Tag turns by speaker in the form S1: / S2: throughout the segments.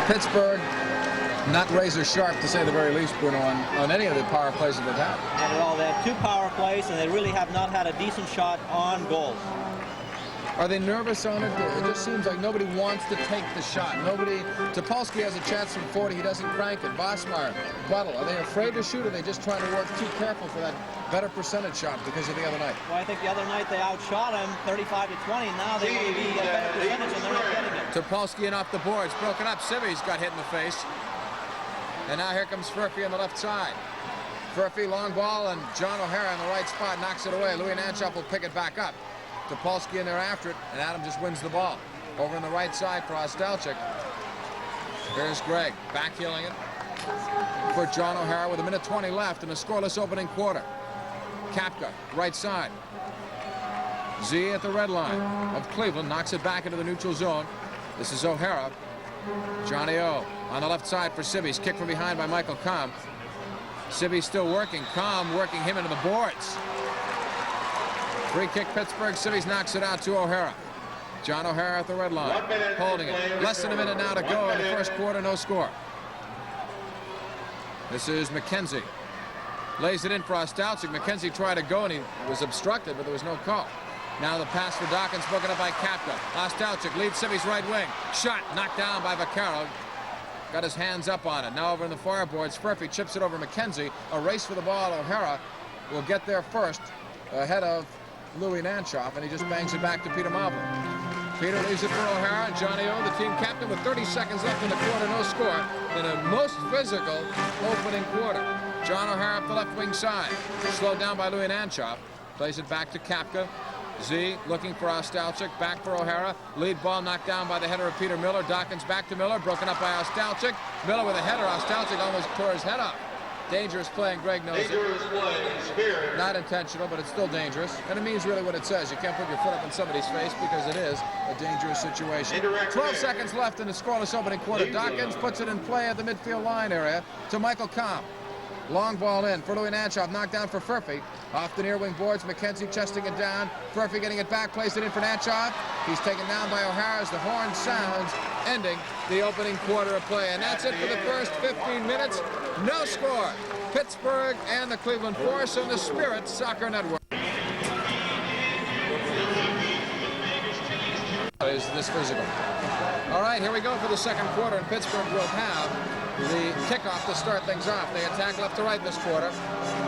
S1: Pittsburgh not razor sharp, to say the very least, Bruno, on any of the power plays that they've had.
S2: Not at all. They have 2 power plays, and they really have not had a decent shot on goal.
S1: Are they nervous on it? It just seems like nobody wants to take the shot. Topolsky has a chance from 40. He doesn't crank it. Bosmar, Buttle, are they afraid to shoot, or are they just trying to work too careful for that better percentage shot because of the other night?
S2: Well, I think the other night they outshot him 35-20. Now they want to be a better percentage, and they're not getting it.
S1: Topolsky in off the boards. Broken up. Sivvy's got hit in the face. And now here comes Furphy on the left side. Furphy, long ball, and John O'Hara in the right spot knocks it away. Louis Nanchoff will pick it back up. Topolsky in there after it, and Adam just wins the ball. Over on the right side for Ostalchik. Here's Greg, backheeling it for John O'Hara with 1:20 left in a scoreless opening quarter. Kapka, right side. Z at the red line of Cleveland, knocks it back into the neutral zone. This is O'Hara. Johnny O on the left side for Sibby's. Kick from behind by Michael Comm. Sibby still working. Comm working him into the boards. Free kick Pittsburgh. Sibby's knocks it out to O'Hara. John O'Hara at the red line. Holding it. Less than a minute now to go in the first quarter. No score. This is McKenzie. Lays it in for Ostalchik. McKenzie tried to go and he was obstructed, but there was no call. Now the pass for Dawkins, broken up by Kapka. Ostalchik leads Sibby's right wing. Shot knocked down by Vaccaro. Got his hands up on it. Now over in the far boards, Furphy chips it over McKenzie. A race for the ball. O'Hara will get there first, ahead of Louis Nanchoff, and he just bangs it back to Peter Marble. Peter leaves it for O'Hara, and Johnny O, the team captain, with 30 seconds left in the quarter, no score, in a most physical opening quarter. John O'Hara up the left wing side, slowed down by Louis Nanchoff, plays it back to Kapka. Z looking for Ostalchik, back for O'Hara. Lead ball knocked down by the header of Peter Miller. Dawkins back to Miller, broken up by Ostalchik. Miller with a header. Ostalchik almost tore his head off. Dangerous play, and Greg knows it. Not intentional, but it's still dangerous. And it means really what it says. You can't put your foot up in somebody's face because it is a dangerous situation. 12 seconds left in the scoreless opening quarter. Dawkins puts it in play at the midfield line area to Michael Comm. Long ball in for Louis Nanchoff, knocked down for Furphy. Off the near wing boards, McKenzie chesting it down. Furphy getting it back, plays it in for Nanchoff. He's taken down by O'Hara as the horn sounds, ending the opening quarter of play. And that's it for the first 15 minutes. No score. Pittsburgh and the Cleveland Force on the Spirit Soccer Network. Is this physical? All right, here we go for the second quarter, and Pittsburgh will have the kickoff to start things off. They attack left to right this quarter.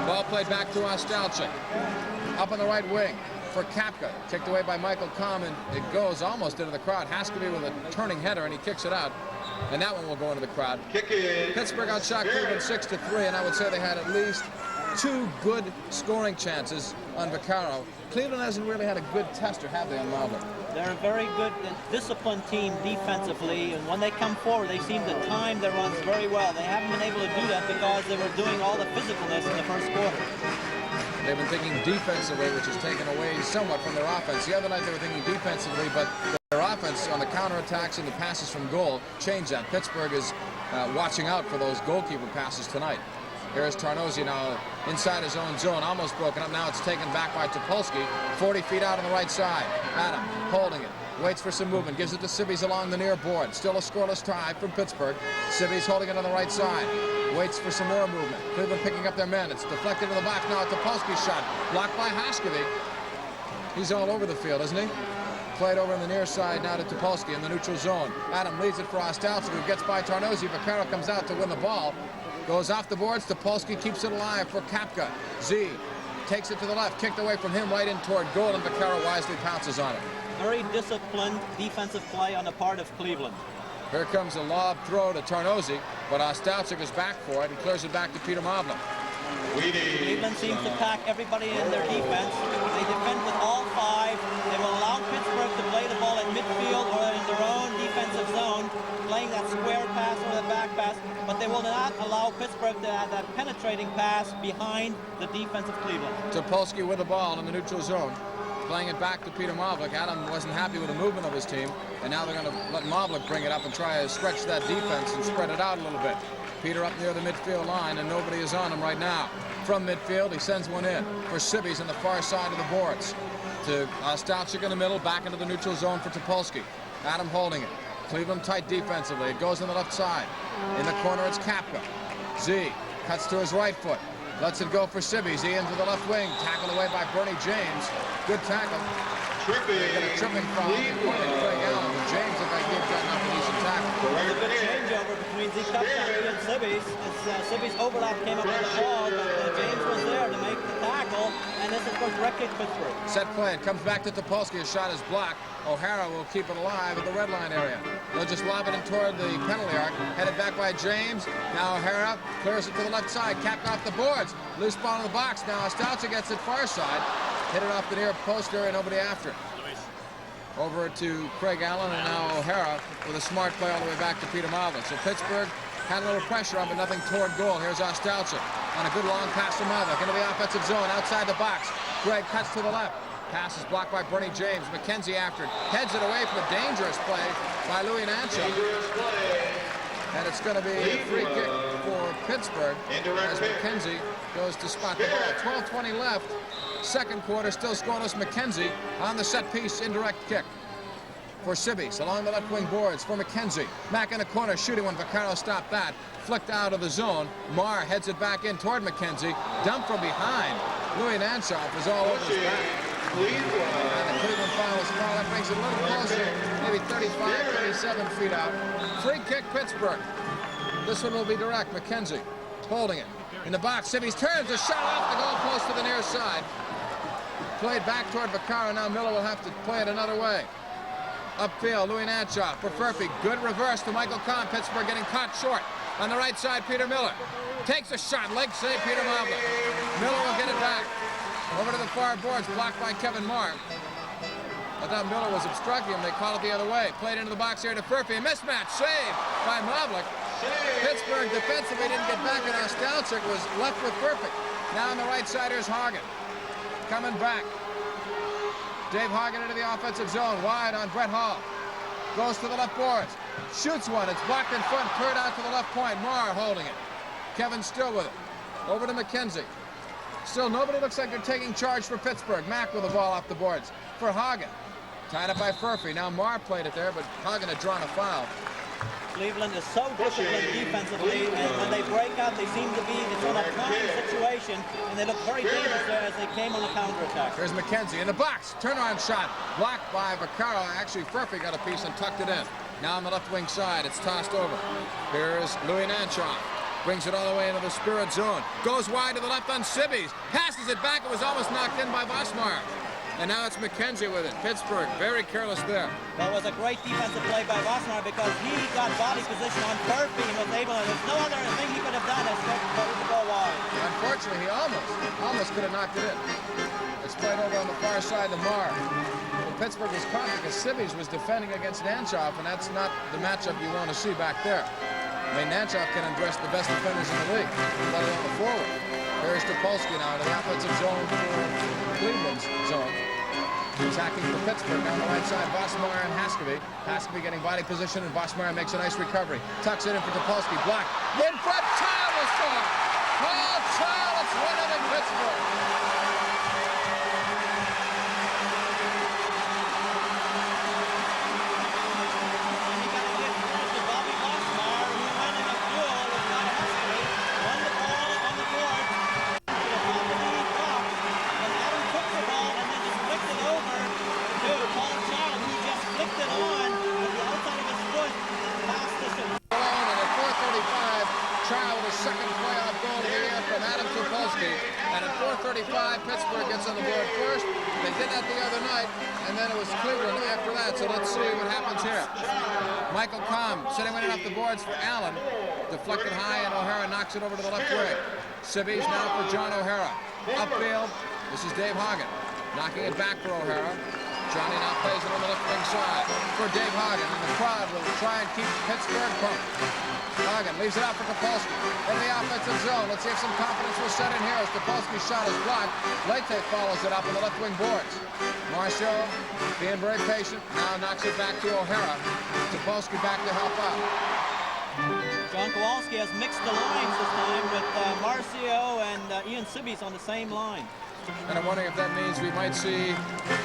S1: Ball played back to Ostalchik. Up on the right wing for Kapka. Kicked away by Michael Comm, and it goes almost into the crowd. Haskeby with a turning header, and he kicks it out. And that one will go into the crowd. Pittsburgh outshot Cleveland 6-3, and I would say they had at least 2 good scoring chances on Vaccaro. Cleveland hasn't really had a good tester, have they, on Marble?
S2: They're a very good, disciplined team defensively, and when they come forward, they seem to time their runs very well. They haven't been able to do that because they were doing all the physicalness in the first quarter.
S1: They've been thinking defensively, which has taken away somewhat from their offense. The other night they were thinking defensively, but their offense on the counterattacks and the passes from goal changed that. Pittsburgh is watching out for those goalkeeper passes tonight. Here's Tarnozzi now inside his own zone, almost broken up. Now it's taken back by Topolsky, 40 feet out on the right side. Adam holding it, waits for some movement, gives it to Sibby's along the near board. Still a scoreless tie from Pittsburgh. Sibby's holding it on the right side, waits for some more movement. Cleveland picking up their men. It's deflected to the back now. Topolsky's shot, blocked by Haskeby. He's all over the field, isn't he? Played over on the near side now to Topolsky in the neutral zone. Adam leads it for Ostalchik, who gets by Tarnozzi. Vaccaro comes out to win the ball. Goes off the boards. Topolsky keeps it alive for Kapka. Z takes it to the left, kicked away from him right in toward goal, and Vaccaro wisely pounces on it.
S2: Very disciplined defensive play on the part of Cleveland.
S1: Here comes a lob throw to Tarnozzi, but Ostalchik is back for it and clears it back to Peter Marble.
S2: Cleveland seems to pack everybody in their defense. They defend with all 5. They will allow Pittsburgh to play the ball at midfield or in their own defensive zone, playing that square pass or the back pass, but they will not allow Pittsburgh to have that penetrating pass behind the defense of Cleveland.
S1: Topolsky with the ball in the neutral zone, playing it back to Peter Marble. Adam wasn't happy with the movement of his team, and now they're going to let Marble bring it up and try to stretch that defense and spread it out a little bit. Peter up near the midfield line, and nobody is on him right now. From midfield, he sends one in for Sibby's on the far side of the boards. To Ostalchik in the middle, back into the neutral zone for Topolsky. Adam holding it. Cleveland tight defensively. It goes on the left side. In the corner, it's Kapka. Z cuts to his right foot. Lets it go for Sibby. Z into the left wing. Tackled away by Bernie James. Good tackle. Got a tripping foul. Craig Allen. But James, if I give, got enough a decent tackle.
S2: There's a good changeover between Z Kapka and Sibby's. Sibby's overlap came up on the ball, but James was there to make the tackle, and this is goes directly to Pittsburgh.
S1: Set play. It comes back to Topolsky. His shot is blocked. O'Hara will keep it alive at the red line area. They'll just lob it in toward the penalty arc. Headed back by James. Now O'Hara clears it to the left side. Capped off the boards. Loose ball in the box. Now Stalcha gets it far side. Hit it off the near post area. Nobody after it. Over to Craig Allen, and now O'Hara with a smart play all the way back to Peter Mavlik. So Pittsburgh had a little pressure on, but nothing toward goal. Here's Stalcha on a good long pass to Mavlik into the offensive zone outside the box. Greg cuts to the left. Pass is blocked by Bernie James. McKenzie after it. Heads it away from a dangerous play by Louis Nancha. And it's going to be a free kick for Pittsburgh as McKenzie goes to spot the ball. 12:20 left. Second quarter, still scoreless. McKenzie on the set piece, indirect kick for Sibbies along the left wing boards for McKenzie. Mack in the corner, shooting when Vaccaro stopped that. Flicked out of the zone. Marr heads it back in toward McKenzie. Dumped from behind. Louis Nanchoff was all over his back. And the Cleveland foul is called. That brings it a little closer, maybe 35, 37 feet out. Free kick, Pittsburgh. This one will be direct. McKenzie holding it. In the box, Sibbies turns a shot off the goal post to the near side. Played back toward Vaccaro. Now Miller will have to play it another way. Upfield, Louis Nanchoff for Furphy. Good reverse to Michael Kahn. Pittsburgh getting caught short. On the right side, Peter Miller. Takes a shot. Leg save, Peter Mavlik. Miller will get it back. Over to the far boards, blocked by Kevin Marr. I thought Miller was obstructing him. They called it the other way. Played into the box here to Furphy. A mismatch. Saved by Mavlik. Pittsburgh defensively didn't get back, and Stalchik was left with Furphy. Now on the right side, here's Hagen. Coming back. Dave Hagen into the offensive zone. Wide on Brett Hall. Goes to the left boards. Shoots one. It's blocked in front. Cleared out to the left point. Marr holding it. Kevin still with it. Over to McKenzie. Still nobody looks like they're taking charge for Pittsburgh. Mack with the ball off the boards for Hagen. Tied up by Furphy. Now Marr played it there, but Hagen had drawn a foul.
S2: Cleveland is so disciplined defensively, and when they break out, they seem to be in a prime situation, and they look very dangerous there as they came on the counterattack.
S1: Here's McKenzie in the box. Turnaround shot. Blocked by Vaccaro. Actually, Furphy got a piece and tucked it in. Now on the left wing side, it's tossed over. Here's Louis Nanchoff. Brings it all the way into the Spirit zone. Goes wide to the left on Sibbies. Passes it back. It was almost knocked in by Vosmeyer. And now it's McKenzie with it. Pittsburgh, very careless there.
S2: That was a great defensive play by Vosmeyer because he got body position on Furphy and was able to, there's no other thing he could have done except to go wide.
S1: Unfortunately, he almost could have knocked it in. It's played over on the far side to Marr. Well, Pittsburgh was caught because Sibbies was defending against Nanchoff, and that's not the matchup you want to see back there. I mean, Nanchoff can undress the best defenders in the league, let alone the forward. Here's Topolsky now to the offensive zone for Cleveland's zone. Attacking for Pittsburgh down the right side, Vosmeyer and Haskeby. Haskeby getting body position, and Vosmeyer makes a nice recovery. Tucks it in for Topolsky. Blocked. In front, Child will score. Paul Child, it's 1-0 in Pittsburgh. And at 4:35, Pittsburgh gets on the board first. They did that the other night, and then it was Cleveland after that. So let's see what happens here. Michael Kahn sitting winning off the boards for Allen. Deflected high, and O'Hara knocks it over to the left wing. Sibbies now for John O'Hara. Upfield, this is Dave Hagen. Knocking it back for O'Hara. Johnny now plays it on the left wing side for Dave Hagen, and the crowd will try and keep Pittsburgh pumped. Hagen leaves it out for Topolsky in the offensive zone. Let's see if some confidence will set in here as Topolsky's shot is blocked. Leite follows it up on the left wing boards. Marshall being very patient. Now knocks it back to O'Hara. Topolsky back to help out.
S2: John Kowalski has mixed the lines this time with Marcio and Ian Sibbies on the same line.
S1: And I'm wondering if that means we might see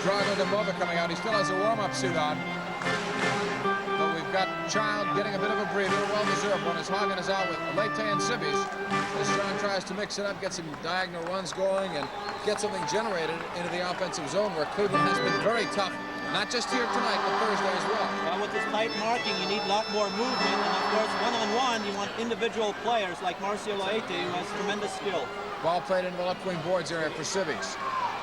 S1: Drago Demova coming out. He still has a warm-up suit on. But we've got Child getting a bit of a breather, well-deserved one, as Hagen is out with Leyte and Civis. As John tries to mix it up, get some diagonal runs going, and get something generated into the offensive zone where Cleveland has been very tough, not just here tonight, but Thursday as well.
S2: Well, with this tight marking, you need a lot more movement, and of course, one-on-one, you want individual players like Marcio Leyte, who has tremendous skill.
S1: Ball played into the left wing boards area for Civis.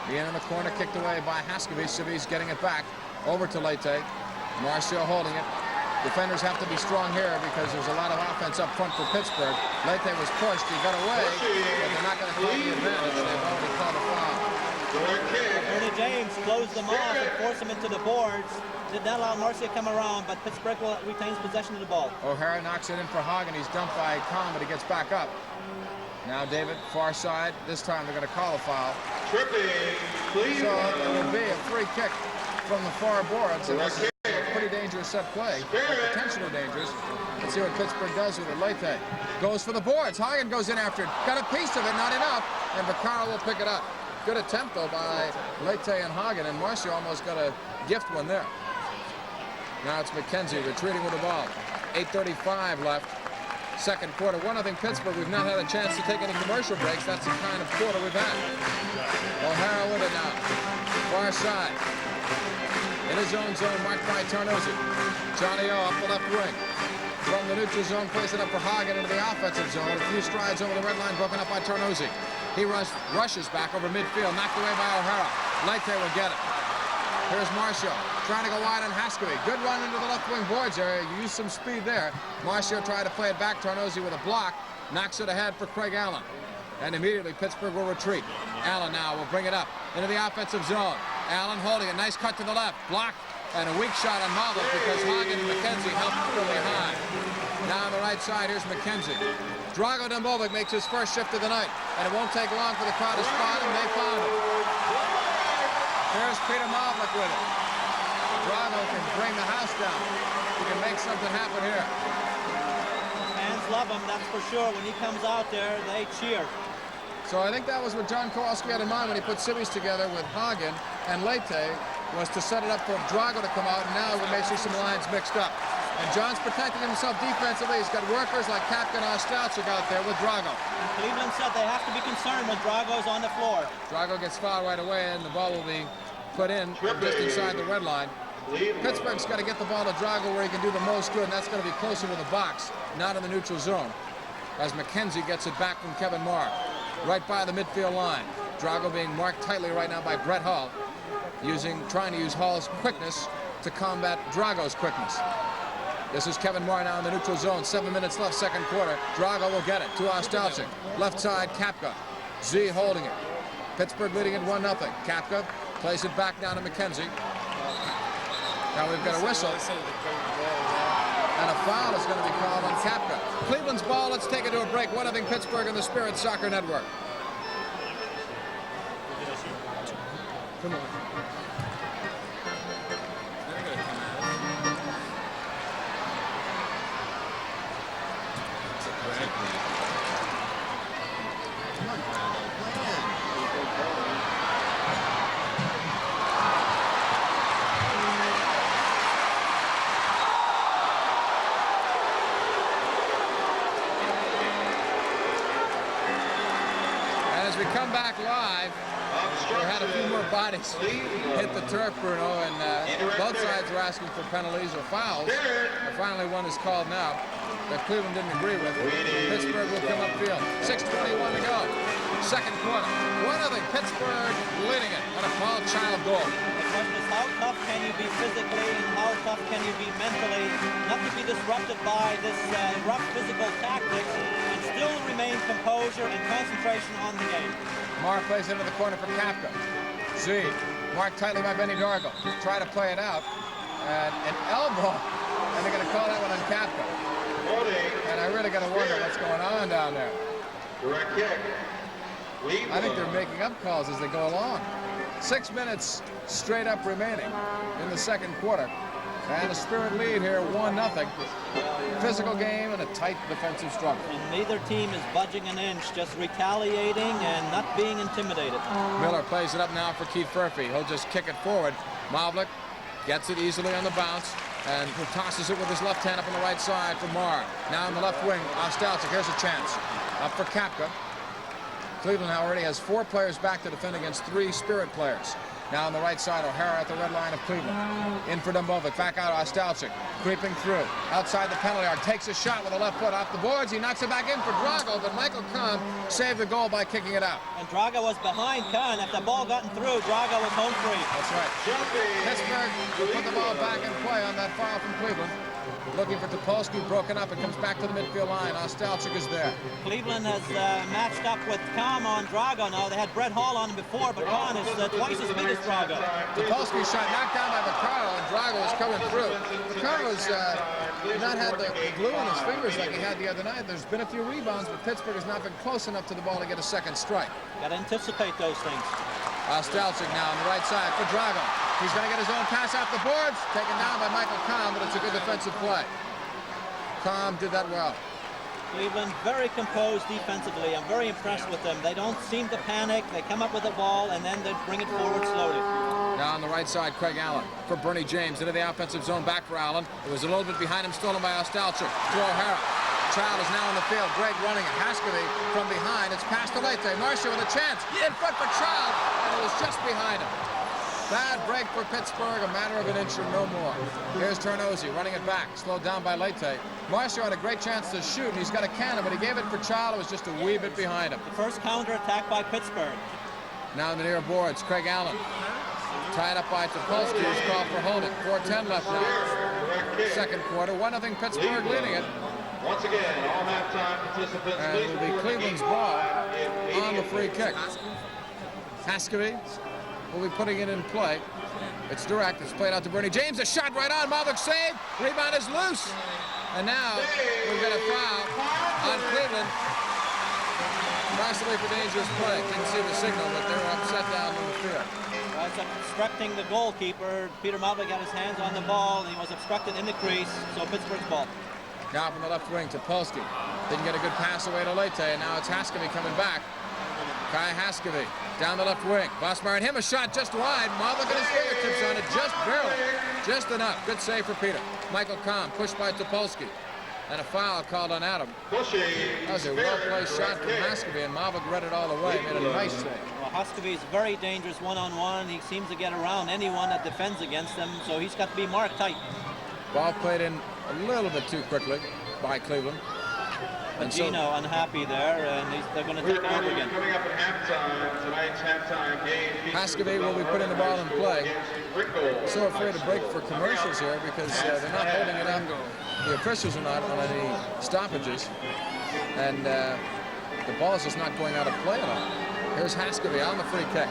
S1: The end in the corner kicked away by Haskovic. Civis getting it back over to Leyte. Marcio holding it. Defenders have to be strong here because there's a lot of offense up front for Pittsburgh. Leyte was pushed. He got away, but they're not going to call the advantage. They've already called a foul.
S2: Ernie James closed them off and forced them into the boards. Did not allow Marcio to come around, but Pittsburgh retains possession of the ball.
S1: O'Hara knocks it in for Hagen. He's dumped by Kahn, but he gets back up. Now David, far side. This time they're going to call a foul.
S3: Tripping, please.
S1: So it will be a free kick from the far boards. And this is a pretty dangerous set play, potentially dangerous. Let's see what Pittsburgh does with it. Leyte goes for the boards. Hagen goes in after it. Got a piece of it, not enough. And Vaccaro will pick it up. Good attempt, though, by Leyte and Hagen. And Marcio almost got a gift one there. Now it's McKenzie retreating with the ball. 8:35 left. Second quarter, 1-0 Pittsburgh. We've not had a chance to take any commercial breaks. That's the kind of quarter we've had. O'Hara with it now. Far side. In his own zone, marked by Tarnozzi. Johnny O up the left wing. From the neutral zone, plays it up for Hagen into the offensive zone. A few strides over the red line, broken up by Tarnozzi. He rushes back over midfield, knocked away by O'Hara. Leyte will get it. Here's Marcio, trying to go wide on Haskovic. Good run into the left wing boards area. You use some speed there. Marcio tried to play it back. Tarnozzi with a block. Knocks it ahead for Craig Allen. And immediately Pittsburgh will retreat. Allen now will bring it up into the offensive zone. Allen holding it. Nice cut to the left. Blocked. And a weak shot on Marvel because Hagen and McKenzie helped from behind. Now on the right side, here's McKenzie. Drago Dumbovic makes his first shift of the night. And it won't take long for the crowd to spot him. They found him. Here's Peter Marvlik with it. Drago can bring the house down. He can make something happen here.
S2: Fans love him, that's for sure. When he comes out there, they cheer.
S1: So I think that was what John Kowalski had in mind when he put Civis together with Hagen and Leyte, was to set it up for Drago to come out, and now we may see some lines mixed up. And John's protecting himself defensively. He's got workers like Kapka and Ostauchik out there with Drago.
S2: And Cleveland said they have to be concerned when Drago's on the floor.
S1: Drago gets fouled right away, and the ball will be put in just inside the red line. Pittsburgh's got to get the ball to Drago where he can do the most good, and that's going to be closer to the box, not in the neutral zone. As McKenzie gets it back from Kevin Marr, right by the midfield line. Drago being marked tightly right now by Brett Hall, trying to use Hall's quickness to combat Drago's quickness. This is Kevin Marr now in the neutral zone. 7 minutes left, second quarter. Drago will get it to Ostauchik. Left side, Kapka. Z holding it. Pittsburgh leading it 1-0. Kapka plays it back down to McKenzie. Now we've got a whistle. And a foul is going to be called on Kapka. Cleveland's ball. Let's take it to a break. 1-0 Pittsburgh and the Spirit Soccer Network. Come on. As we come back live, we had a few more bodies hit the turf, Bruno, and both sides were asking for penalties or fouls. And finally, one is called now that Cleveland didn't agree with. Pittsburgh will come upfield. 6:21 to go. Second quarter. 1-0. Pittsburgh leading it on a Paul Child goal.
S2: The question is, how tough can you be physically and how tough can you be mentally, not to be disrupted by this rough physical tactics and still remain composure and concentration on the game.
S1: Marr plays into the corner for Kapka. Z, marked tightly by Benny Dargo. Try to play it out. And an elbow. And they're going to call that one on Kapka. And I really got to wonder what's going on down there.
S3: Direct kick.
S1: I think they're making up calls as they go along. 6 minutes straight up remaining in the second quarter. And the Spirit lead here, 1-0. Physical game and a tight defensive struggle.
S2: And neither team is budging an inch, just retaliating and not being intimidated.
S1: Miller plays it up now for Keith Furphy. He'll just kick it forward. Mavlik gets it easily on the bounce. and tosses it with his left hand up on the right side for Marr. Now on the left wing, Ostalczyk. Here's a chance. Up for Kapka. Cleveland already has 4 players back to defend against 3 Spirit players. Now on the right side, O'Hara at the red line of Cleveland. In for Dumbovic. Back out Ostalczyk. Creeping through. Outside the penalty arc. Takes a shot with the left foot off the boards. He knocks it back in for Drago, but Michael Kahn saved the goal by kicking it out.
S2: And Drago was behind Kahn. If the ball gotten through, Drago was home free.
S1: That's right. Pittsburgh will put the ball back in play on that foul from Cleveland. Looking for Topolsky, broken up. It comes back to the midfield line. Ostalczyk is there.
S2: Cleveland has matched up with Kahn on Drago now. They had Brett Hall on him before, but Kahn is twice as big as Drago.
S1: Topolsky shot knocked down by Vaccaro, and Drago is coming through. Vaccaro's not had the glue on his fingers like he had the other night. There's been a few rebounds, but Pittsburgh has not been close enough to the ball to get a second strike.
S2: Got to anticipate those things.
S1: Ostalczyk now on the right side for Drago. He's going to get his own pass off the boards. Taken down by Michael Kahn, but it's a good defensive play. Kahn did that well.
S2: Cleveland very composed defensively. I'm very impressed with them. They don't seem to panic. They come up with the ball, and then they bring it forward slowly.
S1: Now on the right side, Craig Allen for Bernie James into the offensive zone. Back for Allen. It was a little bit behind him, stolen by Ostalczyk to O'Hara. Child is now on the field. Great running. Haskavy from behind. It's past to Lete. Marcia with a chance. In front for Child, and it was just behind him. Bad break for Pittsburgh, a matter of an inch or no more. Here's Ternozzi running it back, slowed down by Lete. Marcia had a great chance to shoot, and he's got a cannon, but he gave it for Child. It was just a wee bit behind him.
S2: The first counter-attack by Pittsburgh.
S1: Now in the near boards, Craig Allen. Tied up by Topolsky, who's called for holding. 4:10 left now. Second quarter, 1-0 Pittsburgh leading it.
S3: Once again, all halftime participants.
S1: And it will be Cleveland's ball on the free kick. Haskavy will be putting it in play. It's direct. It's played out to Bernie James. A shot right on. Malvik save. Rebound is loose. And now we've got a foul on Cleveland. Possibly for dangerous play. Didn't see the signal, but they were upset down in the field.
S2: Well, it's obstructing the goalkeeper. Peter Malvik got his hands on the ball, and he was obstructed in the crease. So Pittsburgh's ball.
S1: Now from the left wing to Polsky. Didn't get a good pass away to Lete, and now it's Haskavy coming back. Kai Haskavy down the left wing. Vosmeyer and him a shot just wide. Malvik got his fingertips on it just barely. Just enough. Good save for Peter. Michael Kahn pushed by Topolsky. And a foul called on Adam. That was a well-placed shot from Haskavy, and Malvik read it all the way. Made a nice save.
S2: Well, Haskavy is very dangerous one-on-one. He seems to get around anyone that defends against him, so he's got to be marked tight.
S1: Ball played in a little bit too quickly by Cleveland.
S2: But Gino unhappy there, and they're going to take it over again.
S3: Coming up at halftime, tonight's halftime game.
S1: Haskavy will be putting the ball in play. So afraid to break for commercials here because they're not holding it up. The officials are not on any stoppages. And the ball is just not going out of play at all. Here's Haskavy on the free kick.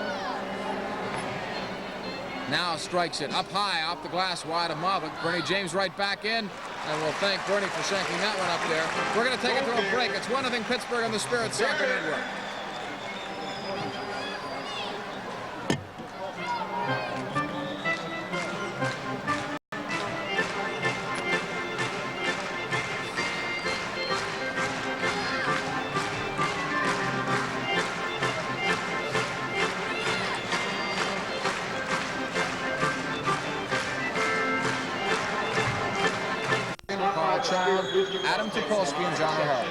S1: Now strikes it up high off the glass wide of Malvik. Bernie James right back in, and we'll thank Bernie for shanking that one up there. We're going to take it to a break. It's 1-0 Pittsburgh on the Spirit Soccer Network. Adam Topolsky and John O'Hara.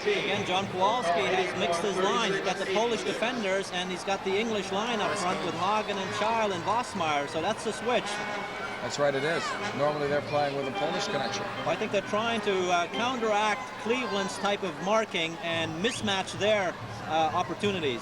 S2: Again, John Kowalski has mixed his lines. He's got the Polish defenders, and he's got the English line up front with Hagen and Child and Vosmeyer, so that's the switch.
S1: That's right, it is. Normally they're playing with a Polish connection.
S2: I think they're trying to counteract Cleveland's type of marking and mismatch their opportunities.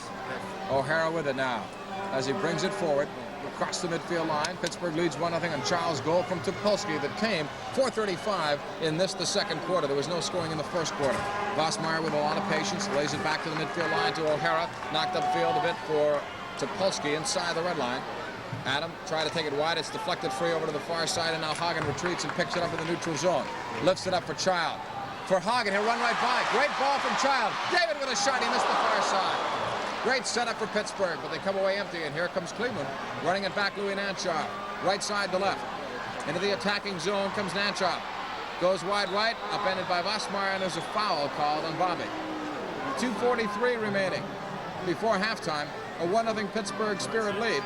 S1: O'Hara with it now as he brings it forward. Across the midfield line. Pittsburgh leads 1-0 on Charles' goal from Topolsky that came 4:35 in the second quarter. There was no scoring in the first quarter. Vosmeyer with a lot of patience lays it back to the midfield line to O'Hara. Knocked upfield a bit for Topolsky inside the red line. Adam tried to take it wide. It's deflected free over to the far side, and now Hagen retreats and picks it up in the neutral zone. Lifts it up for Child. For Hagen, he'll run right by. Great ball from Child. David with a shot. He missed the far side. Great setup for Pittsburgh, but they come away empty, and here comes Cleveland. Running it back, Louis Nanchar. Right side to left. Into the attacking zone comes Nanchar. Goes wide right, upended by Vosmeyer, and there's a foul called on Bobby. 2:43 remaining before halftime. A 1-0 Pittsburgh Spirit lead.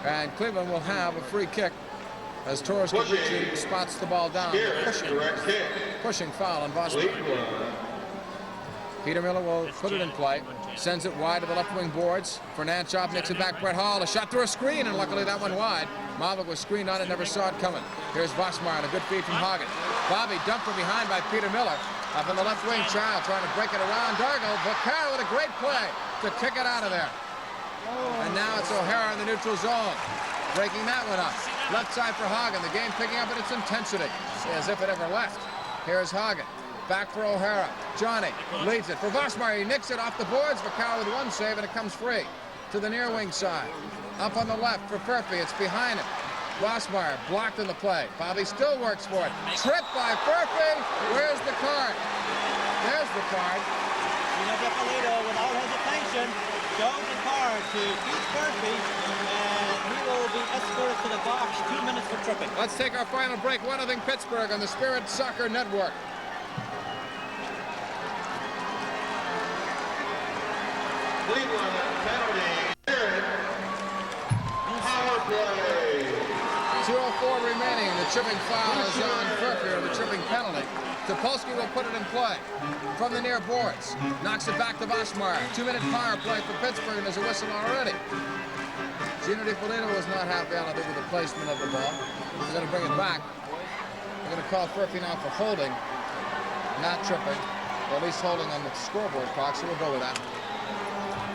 S1: And Cleveland will have a free kick as Torres Capuchin spots the ball down. Pushing foul on Boston. Peter Miller will put it in play. Sends it wide to the left wing boards. Fernanchov nicks it back. Brett Hall. A shot through a screen, and luckily that went wide. Mavic was screened on it, never saw it coming. Here's Vosmeyer, a good feed from Hagen. Bobby dumped from behind by Peter Miller. Up on the left wing, Child trying to break it around. Dargo. Vaccaro with a great play to kick it out of there. And now it's O'Hara in the neutral zone. Breaking that one up. Left side for Hagen. The game picking up at its intensity, as if it ever left. Here's Hagen. Back for O'Hara. Johnny leads it for Vosmeyer. He nicks it off the boards. Vaccaro with one save, and it comes free to the near wing side. Up on the left for Furphy. It's behind him. Vosmeyer blocked in the play. Bobby still works for it. Tripped by Furphy. Where's the card? There's the card.
S2: Gino Depolito, without hesitation, shows the card to Keith Furphy, and he will be escorted to the box. 2 minutes for tripping.
S1: Let's take our final break. 1-0 Pittsburgh on the Spirit Soccer Network.
S3: Cleveland penalty. Spirit. Power play.
S1: 2:04 remaining. The tripping foul is on Furphy, or the tripping penalty. Topolsky will put it in play from the near boards. Knocks it back to Vosmeyer. 2-minute power play for Pittsburgh, and there's a whistle already. Gino Depolito was not happy, I think, with the placement of the ball. They're going to bring it back. They're going to call Furphy now for holding, not tripping, or at least holding on the scoreboard clock, so we'll go with that.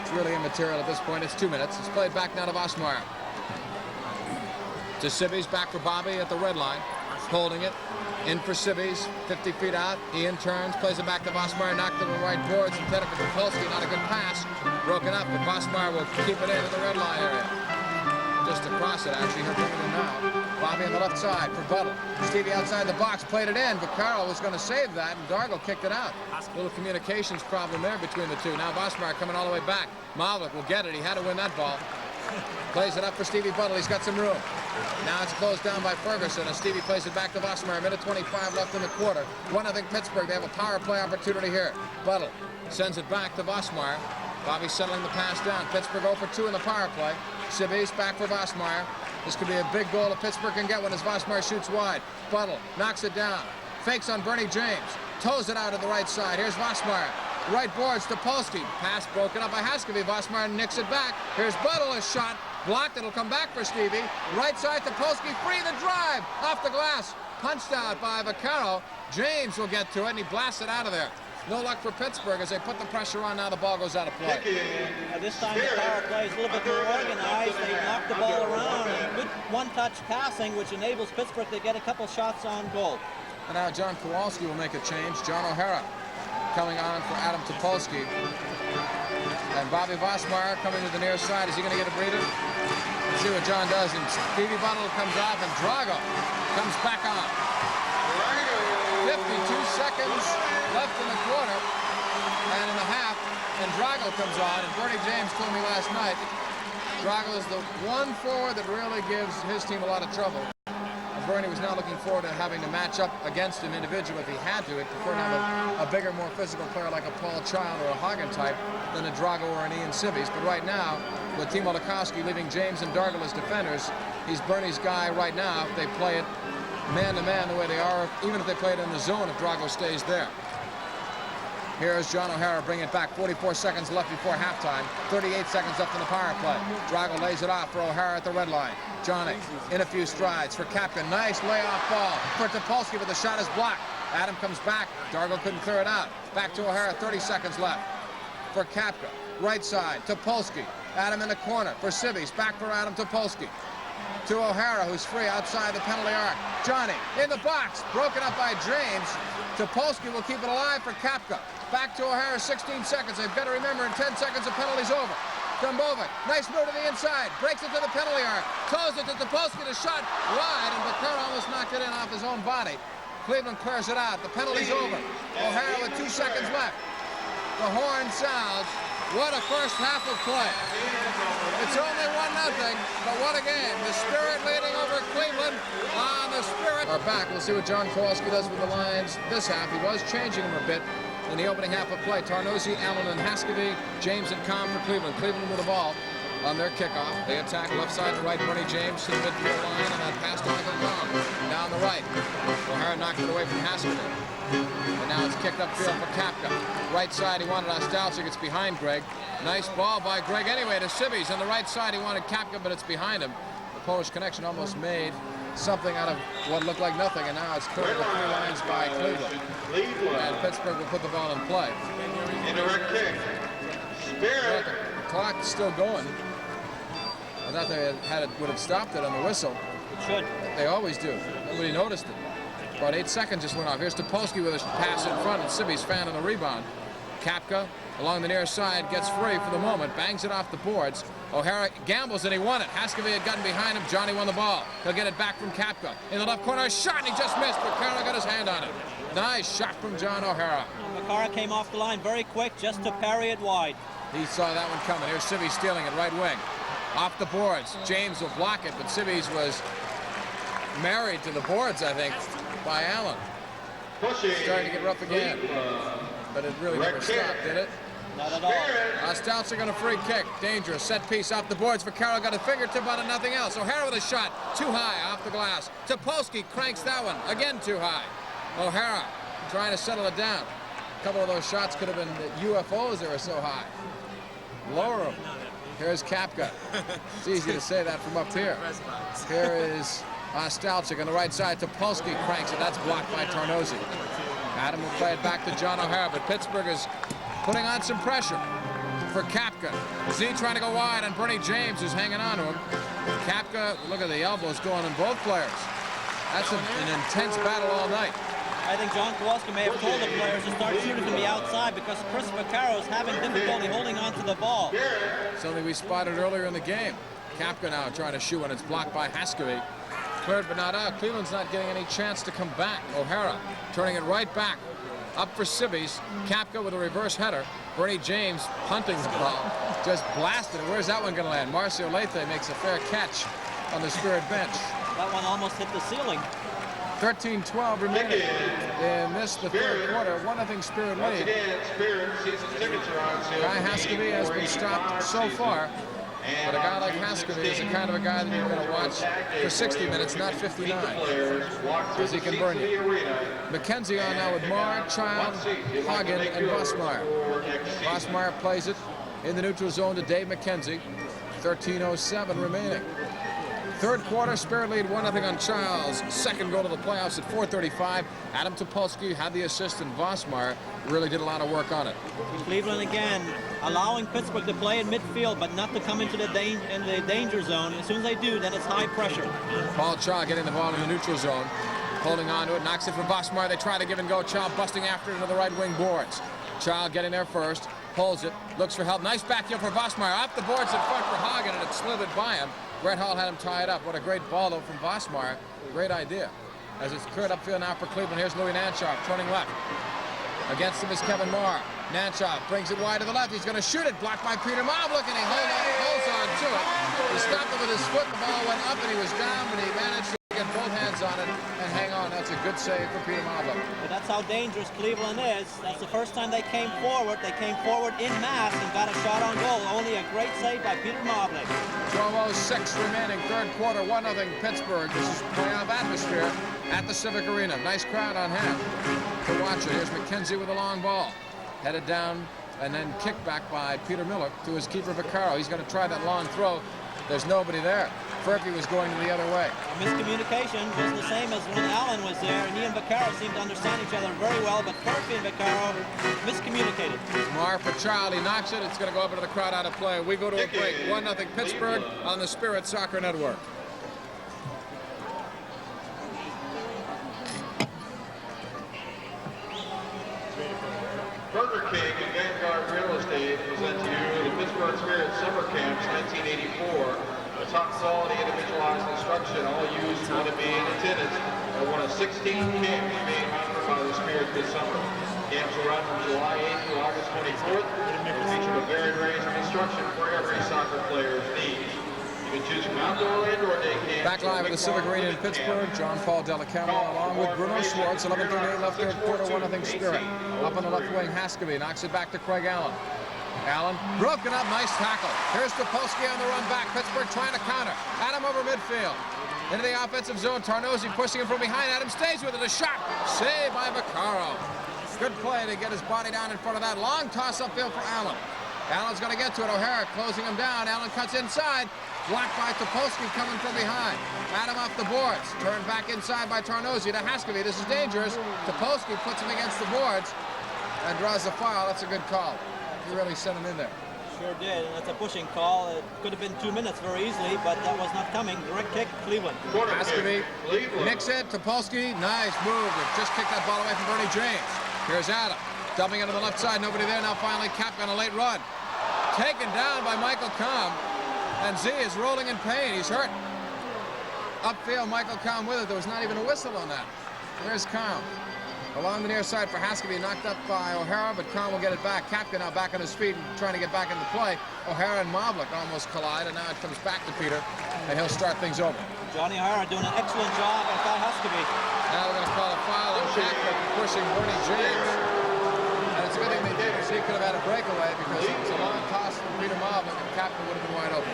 S1: It's really immaterial at this point. It's 2 minutes. It's played back now to Vosmeyer. To Sibbies, back for Bobby at the red line. Holding it. In for Sibbies, 50 feet out. Ian turns, plays it back to Vosmeyer, knocked it to the right boards. Synthetic for Topolsky, not a good pass. Broken up, but Vosmeyer will keep it into the red line area. Just across it, actually. He'll bring it in now. Bobby on the left side for Buttle. Stevie outside the box, played it in. Vaccaro was going to save that, and Dargo kicked it out. Little communications problem there between the two. Now Vosmeyer coming all the way back. Mavic will get it. He had to win that ball. Plays it up for Stevie Buttle. He's got some room. Now it's closed down by Ferguson, and Stevie plays it back to Vosmeyer. Minute 25 left in the quarter. 1-0 Pittsburgh. They have a power play opportunity here. Buttle sends it back to Vosmeyer. Bobby settling the pass down. Pittsburgh 0 for 2 in the power play. Sibbies back for Vosmeyer. This could be a big goal if Pittsburgh can get one as Vosmeyer shoots wide. Buttle knocks it down. Fakes on Bernie James. Toes it out to the right side. Here's Vosmeyer. Right boards to Polsky. Pass broken up by Haskavy. Vosmeyer nicks it back. Here's Buttle. A shot blocked. It'll come back for Stevie. Right side to Polsky. Free the drive. Off the glass. Punched out by Vaccaro. James will get to it, and he blasts it out of there. No luck for Pittsburgh as they put the pressure on. Now the ball goes out of play.
S2: This time the power play is a little bit more organized. They knock the ball around. Good one-touch passing, which enables Pittsburgh to get a couple shots on goal.
S1: And now John Kowalski will make a change. John O'Hara coming on for Adam Topolsky. And Bobby Vosmeyer coming to the near side. Is he going to get a breather? Let's see what John does. And Stevie Buttle comes off, and Drago comes back on. 52 seconds left in the quarter and in the half, and Drago comes on. And Bernie James told me last night, Drago is the one forward that really gives his team a lot of trouble. Bernie was now looking forward to having to match up against him individually if he had to. He'd prefer to have a bigger, more physical player like a Paul Child or a Hagen type than a Drago or an Ian Sibbies. But right now, with Timo Lukowski leaving James and Dargo as defenders, he's Bernie's guy right now if they play it man-to-man the way they are, even if they play it in the zone if Drago stays there. Here's John O'Hara bringing it back. 44 seconds left before halftime. 38 seconds left in the power play. Drago lays it off for O'Hara at the red line. Johnny in a few strides for Kapka. Nice layoff ball for Topolsky, but the shot is blocked. Adam comes back. Dargo couldn't clear it out. Back to O'Hara. 30 seconds left for Kapka. Right side, Topolsky. Adam in the corner for Sibbies. Back for Adam Topolsky. To O'Hara, who's free outside the penalty arc. Johnny in the box. Broken up by James. Topolsky will keep it alive for Kapka. Back to O'Hara, 16 seconds. They've got to remember, in 10 seconds, the penalty's over. Dumbovic, nice move to the inside. Breaks it to the penalty arc. Toes it to Topolsky. The shot wide, and Vaccaro almost knocked it in off his own body. Cleveland clears it out. The penalty's over. O'Hara with 2 seconds left. The horn sounds. What a first half of play. It's only 1-0, but what a game. The Spirit leading over Cleveland on the Spirit. Are back. We'll see what John Kowalski does with the lines this half. He was changing them a bit in the opening half of play. Tarnosi, Allen, and Haskavy, James and Kahn for Cleveland. Cleveland with the ball. on their kickoff. They attack left side to right. Bernie James to the midfield line, and that pass to Michael Long down the right. O'Hara knocked it away from Haskell. And now it's kicked upfield for Kapka. Right side, he wanted Ostalczyk. It's behind Greg. Nice ball by Greg anyway to Sibbies. On the right side, he wanted Kapka, but it's behind him. The Polish connection almost made something out of what looked like nothing, and now it's cleared the 3 lines by Cleveland. And Pittsburgh will put the ball in play.
S3: Indirect kick. Spirit.
S1: The clock's still going. I thought they would have stopped it on the whistle.
S2: It should.
S1: They always do. Nobody noticed it. About 8 seconds just went off. Here's Topolsky with a pass in front, and Sibby's fan on the rebound. Kapka along the near side gets free for the moment, bangs it off the boards. O'Hara gambles and he won it. Haskell had gotten behind him. Johnny won the ball. He'll get it back from Kapka. In the left corner, a shot, and he just missed, but Carroll got his hand on it. Nice shot from John O'Hara.
S2: Makara came off the line very quick just to parry it wide.
S1: He saw that one coming. Here's Sibby stealing it, right wing. Off the boards. James will block it, but Sibby's was married to the boards, I think, by Allen. Starting to get rough again. But it really never stopped, did it?
S2: Not at all.
S1: Ostalczyk on a free kick. Dangerous. Set piece off the boards for Carroll. Got a fingertip on it, nothing else. O'Hara with a shot. Too high off the glass. Topolsky cranks that one. Again too high. O'Hara trying to settle it down. A couple of those shots could have been UFOs. They were so high. Lower them. Here's Kapka. It's easy to say that from up here. Here is Ostalczyk on the right side. Topolsky cranks it. That's blocked by Tarnozzi. Adam will play it back to John O'Hara, but Pittsburgh is putting on some pressure for Kapka. Z trying to go wide, and Bernie James is hanging on to him. Kapka, look at the elbows going on both players. That's an intense battle all night.
S2: I think John Kowalski may have told the players to start shooting from the outside because Chris Vaccaro is having difficulty holding on to the ball.
S1: Something we spotted earlier in the game. Kapka now trying to shoot, and it's blocked by Haskell. Cleared but not out. Cleveland's not getting any chance to come back. O'Hara turning it right back. Up for Sibbies. Kapka with a reverse header. Bernie James punting the ball. Just blasted it. Where's that one going to land? Marcio Lethe makes a fair catch on the Spirit bench.
S2: That one almost hit the ceiling.
S1: 13-12 remaining in this, the third quarter. 1-0 Spirit lead. Guy Haskell has been stopped so far. But a guy like Haskell is the kind of a guy that you're going to watch for 60 minutes, not 59, because he can burn you. McKenzie on now with Marr, Child, Hagen, and Vossmeyer. Vossmeyer plays it in the neutral zone to Dave McKenzie. 13:07 remaining. Third quarter, Spirit lead 1-0 on Child's second goal of the playoffs at 4:35. Adam Topolsky had the assist, and Vossmeyer really did a lot of work on it.
S2: Cleveland again allowing Pittsburgh to play in midfield, but not to come into the danger zone. As soon as they do, then it's high pressure.
S1: Paul Child getting the ball in the neutral zone, holding on to it, knocks it from Vossmeyer. They try to give and go. Child busting after it into the right wing boards. Child getting there first, pulls it, looks for help. Nice backheel for Vossmeyer. Off the boards in front for Hagen, and it slithered by him. Brett Hall had him tie it up. What a great ball, though, from Vossmeyer. Great idea. As it's cleared upfield now for Cleveland, here's Louis Nanshoff turning left. Against him is Kevin Marr. Nanshoff brings it wide to the left. He's going to shoot it. Blocked by Peter Mavlik, and he holds on to it. He stopped it with his foot. The ball went up, and he was down, but he managed to get both hands on it and hang on. That's a good save for Peter Mavlik.
S2: But that's how dangerous Cleveland is. That's the first time they came forward. They came forward in mass and got a shot on goal. Only a great save by Peter Mavlik.
S1: 12:06 remaining, third quarter, 1-0 Pittsburgh. This is playoff atmosphere at the Civic Arena. Nice crowd on hand to watch it. Here's McKenzie with a long ball. Headed down and then kicked back by Peter Miller to his keeper Vaccaro. He's going to try that long throw. There's nobody there. Furphy was going the other way.
S2: Miscommunication was the same as when Allen was there, and he and Vaccaro seemed to understand each other very well, but Furphy and Vaccaro miscommunicated.
S1: Marr for Child. He knocks it. It's going to go up into the crowd out of play. We go to a break. 1-0 Pittsburgh on the Spirit Soccer Network.
S3: Burger King and Vanguard Real Estate present to you the Pittsburgh Spirit Summer Camps 1984. A top quality individualized instruction, all used to be in attendance at one of 16 camps being offered by the Spirit this summer. Camps will run from July 8th to August 24th and will feature a varied range of instruction for every soccer player's needs. You can choose from outdoor or indoor day camps.
S1: Back live at the Civic Arena in Pittsburgh, John Paul Delacamera along with Bruno Schwartz. 11:38 left third quarter, 1-0 Spirit. Up on the left wing, Haskell knocks it back to Craig Allen. Allen, broken up, nice tackle. Here's Topolsky on the run back. Pittsburgh trying to counter. Adam over midfield. Into the offensive zone. Tarnozzi pushing him from behind. Adam stays with it. A shot. Saved by Vaccaro. Good play to get his body down in front of that. Long toss upfield for Allen. Allen's going to get to it. O'Hara closing him down. Allen cuts inside. Blocked by Topolsky coming from behind. Adam off the boards. Turned back inside by Tarnozzi to Haskavy. This is dangerous. Topolsky puts him against the boards and draws the foul. That's a good call. He really sent him in there.
S2: Sure did, and it's a pushing call. It could have been 2 minutes very easily, but that was not coming. Direct kick, Cleveland.
S1: Haskavy nicks it. Topolsky, nice move. Just kicked that ball away from Bernie James. Here's Adam. Dumping into the left side. Nobody there. Now finally Cap on a late run. Taken down by Michael Kahn. And Z is rolling in pain. He's hurt. Upfield, Michael Kahn with it. There was not even a whistle on that. There's Kahn. Along the near side for Haskavy, knocked up by O'Hara, but Kahn will get it back. Kapka now back on his feet and trying to get back into play. O'Hara and Mavlik almost collide, and now it comes back to Peter, and he'll start things over.
S2: Johnny O'Hara doing an excellent job on Guy Haskavy.
S1: Now we're going to call a foul on Kapka for pushing Bernie James. And it's a good thing they did, because he could have had a breakaway, because it was a long toss from Peter Mavlik, and Kapka would have been wide open.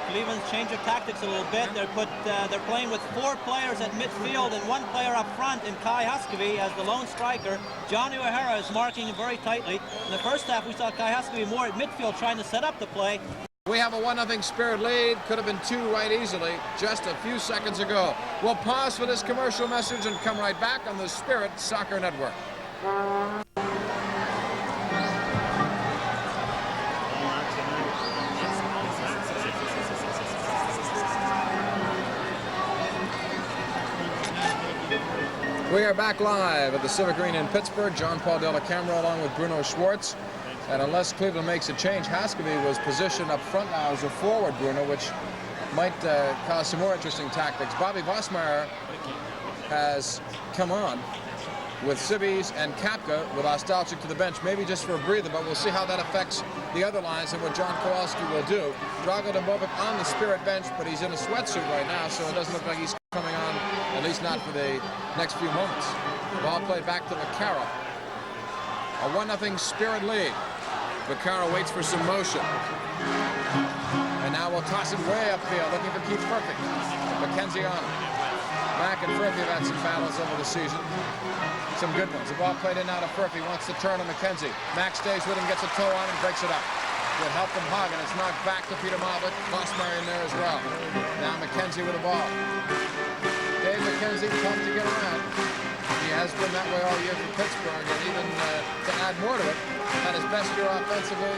S2: Cleveland's change of tactics a little bit. They're playing with 4 players at midfield and 1 player up front in Kai Haskavy as the lone striker. Johnny O'Hara is marking him very tightly. In the first half, we saw Kai Haskavy more at midfield trying to set up the play.
S1: We have a 1-0 Spirit lead. Could have been 2 right easily just a few seconds ago. We'll pause for this commercial message and come right back on the Spirit Soccer Network. We are back live at the Civic Arena in Pittsburgh. John Paul Della Camera along with Bruno Schwartz. And unless Cleveland makes a change, Haskavy was positioned up front now as a forward, Bruno, which might cause some more interesting tactics. Bobby Vossmeyer has come on with Sibbies and Kapka with Ostalchik to the bench, maybe just for a breather, but we'll see how that affects the other lines and what John Kowalski will do. Drago Debovic on the Spirit bench, but he's in a sweatsuit right now, so it doesn't look like he's coming on, at least not for the next few moments. Ball played back to Vaccaro. A 1-0 Spirit lead. Vaccaro waits for some motion. And now we'll toss it way upfield, looking for Keith Perfect. McKenzie on him. Mack and Furphy have had some battles over the season. Some good ones. The ball played in now to Furphy. Wants to turn on McKenzie. Mack stays with him, gets a toe on him, breaks it up. Good help from Hagen. It's knocked back to Peter Mavlik. Vossmeyer in there as well. Now McKenzie with the ball. Dave McKenzie, tough to get around. He has been that way all year for Pittsburgh, and even to add more to it, had his best year offensively.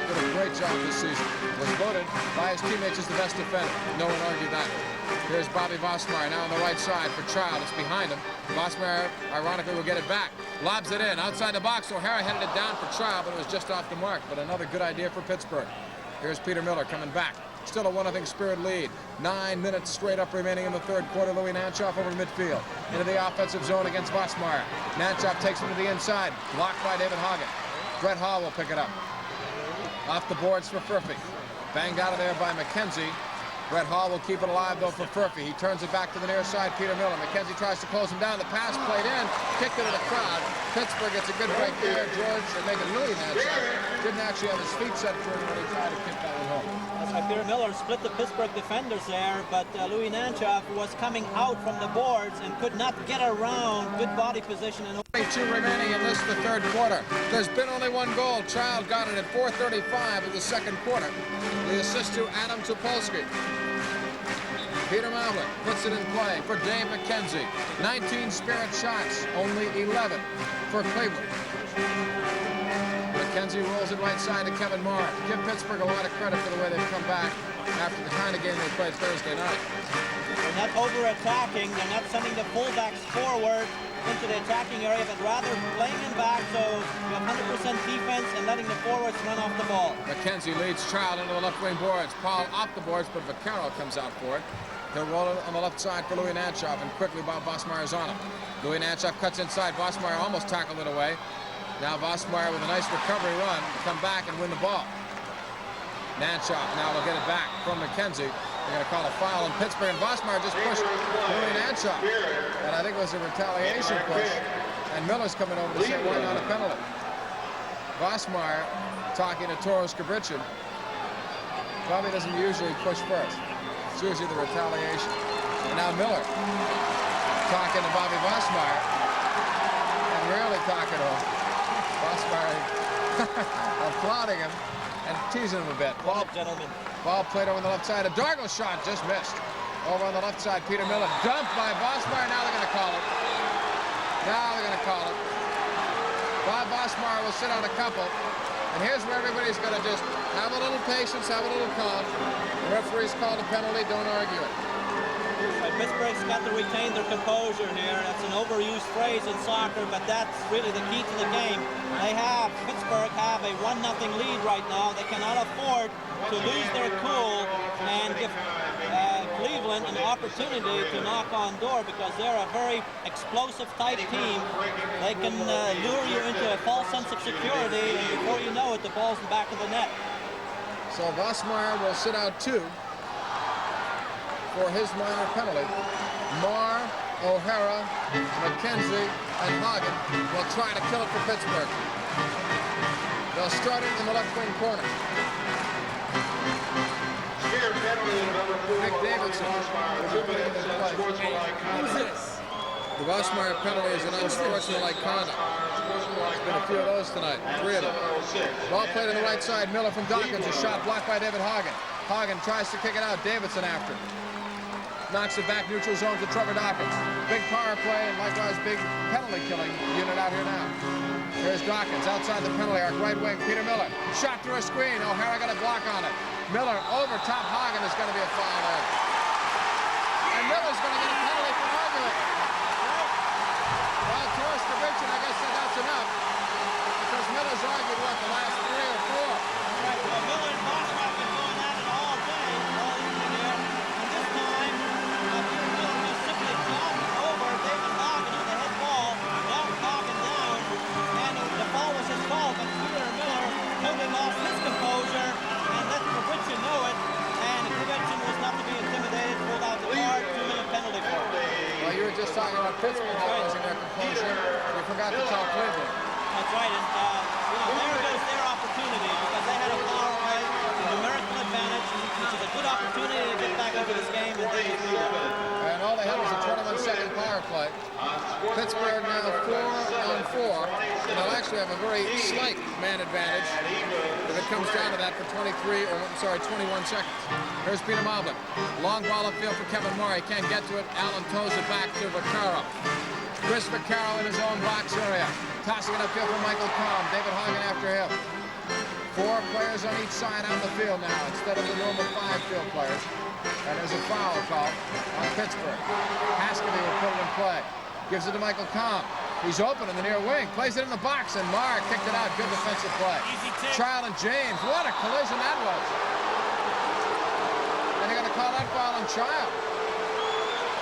S1: Did a great job this season. Was voted by his teammates as the best defender. No one argued that. Here's Bobby Vossmeyer now on the right side for Child. It's behind him. Vossmeyer, ironically, will get it back. Lobs it in. Outside the box, O'Hara headed it down for Child, but it was just off the mark. But another good idea for Pittsburgh. Here's Peter Miller coming back. Still a 1-0 Spirit lead. 9 minutes straight up remaining in the third quarter. Louis Nanchoff over midfield. Into the offensive zone against Vossmeyer. Nanchoff takes him to the inside. Blocked by David Hagen. Brett Hall will pick it up. Off the boards for Furphy. Banged out of there by McKenzie. Brett Hall will keep it alive, though, for Furphy. He turns it back to the near side, Peter Miller. McKenzie tries to close him down. The pass played in. Kicked into the crowd. Pittsburgh gets a good break there. George, and making Louis Nanchoff. Didn't actually have his feet set for him when he tried to kick that one home.
S2: That's why Peter Miller split the Pittsburgh defenders there, but Louis Nanchoff was coming out from the boards and could not get around. Good body position. And
S1: 22 remaining in this, the third quarter. There's been only 1 goal. Child got it at 4:35 of the second quarter. The assist to Adam Topolsky. Peter Mavlik puts it in play for Dave McKenzie. 19 Spirit shots, only 11 for Cleveland. McKenzie rolls it right side to Kevin Marr. Give Pittsburgh a lot of credit for the way they've come back after the kind of game they played Thursday night.
S2: They're not over-attacking. They're not sending the fullbacks forward into the attacking area, but rather playing them back so you have 100% defense and letting the forwards run off the ball.
S1: McKenzie leads Child into the left wing boards. Paul off the boards, but Vaccaro comes out for it. He'll roll it on the left side for Louis Nanchoff, and quickly Bob Vossmeyer's on him. Louis Nanchoff cuts inside. Vossmeyer almost tackled it away. Now Vossmeyer with a nice recovery run to come back and win the ball. Nanchoff now will get it back from McKenzie. They're going to call a foul in Pittsburgh, and Vossmeyer just pushed Louis Nanchoff. And I think it was a retaliation push. And Miller's coming over to say, why not a penalty? Vossmeyer talking to Toro Scabrichin. Bobby doesn't usually push first. It's usually the retaliation. And now Miller talking to Bobby Vossmeyer and really talking to him. Vossmeyer applauding him and teasing him a bit. Ball played over on the left side. A Dargle shot just missed. Over on the left side, Peter Miller dumped by Vossmeyer. Now they're going to call it. Now they're going to call it. Bob Vossmeyer will sit on a couple. And here's where everybody's going to just have a little patience, have a little calm. The referee's called a penalty, don't argue it.
S2: Pittsburgh's got to retain their composure here. That's an overused phrase in soccer, but that's really the key to the game. Pittsburgh have a 1-0 lead right now. They cannot afford to lose their cool and give Cleveland an opportunity to knock on door, because they're a very explosive type team. They can lure you into a false sense of security, and before you know it, the ball's in the back of the net.
S1: So Vossmeyer will sit out 2 for his minor penalty. Marr, O'Hara, McKenzie, and Hagen will try to kill it for Pittsburgh. They'll start it in the left wing corner. Nick Davidson.
S4: Who's this?
S1: The Vossmeyer penalty is an unsportsmanlike conduct. There's been a few of those tonight, 3 of them. Ball played on the right side. Miller from Dawkins. A shot blocked by David Hagen. Hagen tries to kick it out. Davidson after. Knocks it back neutral zone to Trevor Dawkins. Big power play and likewise big penalty killing unit out here now. Here's Dawkins outside the penalty arc, right wing. Peter Miller shot through a screen. O'Hara got a block on it. Miller over top Hagen. Is going to be a foul there. And Miller's going to get a penalty for arguing. Well, Toro Scabrichin, I guess that's enough, because Miller's argued what, the last 3 or 4.
S2: Right, well, Miller and Vossmeyer have been going at it all day, all evening here. And this time, Peter Miller just simply jumped over David Hagen on the head ball, knocked Hagen down, and the ball was his fault, but Peter Miller totally lost his composure and let Scabrichin know it, and Scabrichin was not to be intimidated, pulled out the card, 2-minute penalty for him.
S1: Well, you were just talking about Pittsburgh not losing their composure. You forgot to talk Cleveland.
S2: That's right, and there goes their opportunity, because they had a power play, a numerical advantage, which is a good opportunity to get back over this game, and they didn't do it.
S1: And all they had was a 21-second power play. Pittsburgh now 4-on-4, and they'll actually have a very slight man advantage if it comes down to that for 21 seconds. Here's Peter Moblin. Long ball upfield for Kevin Moore. He can't get to it. Allen toes it back to Vaccaro. Chris Vaccaro in his own box area. Tossing it upfield for Michael Kahn. David Hagen after him. 4 players on each side on the field now instead of the normal 5 field players. And there's a foul call on Pittsburgh. Haskeby will put it in play. Gives it to Michael Kahn. He's open in the near wing. Plays it in the box, and Marr kicked it out. Good defensive play. Child and James. What a collision that was. And they're going to call that foul on Child.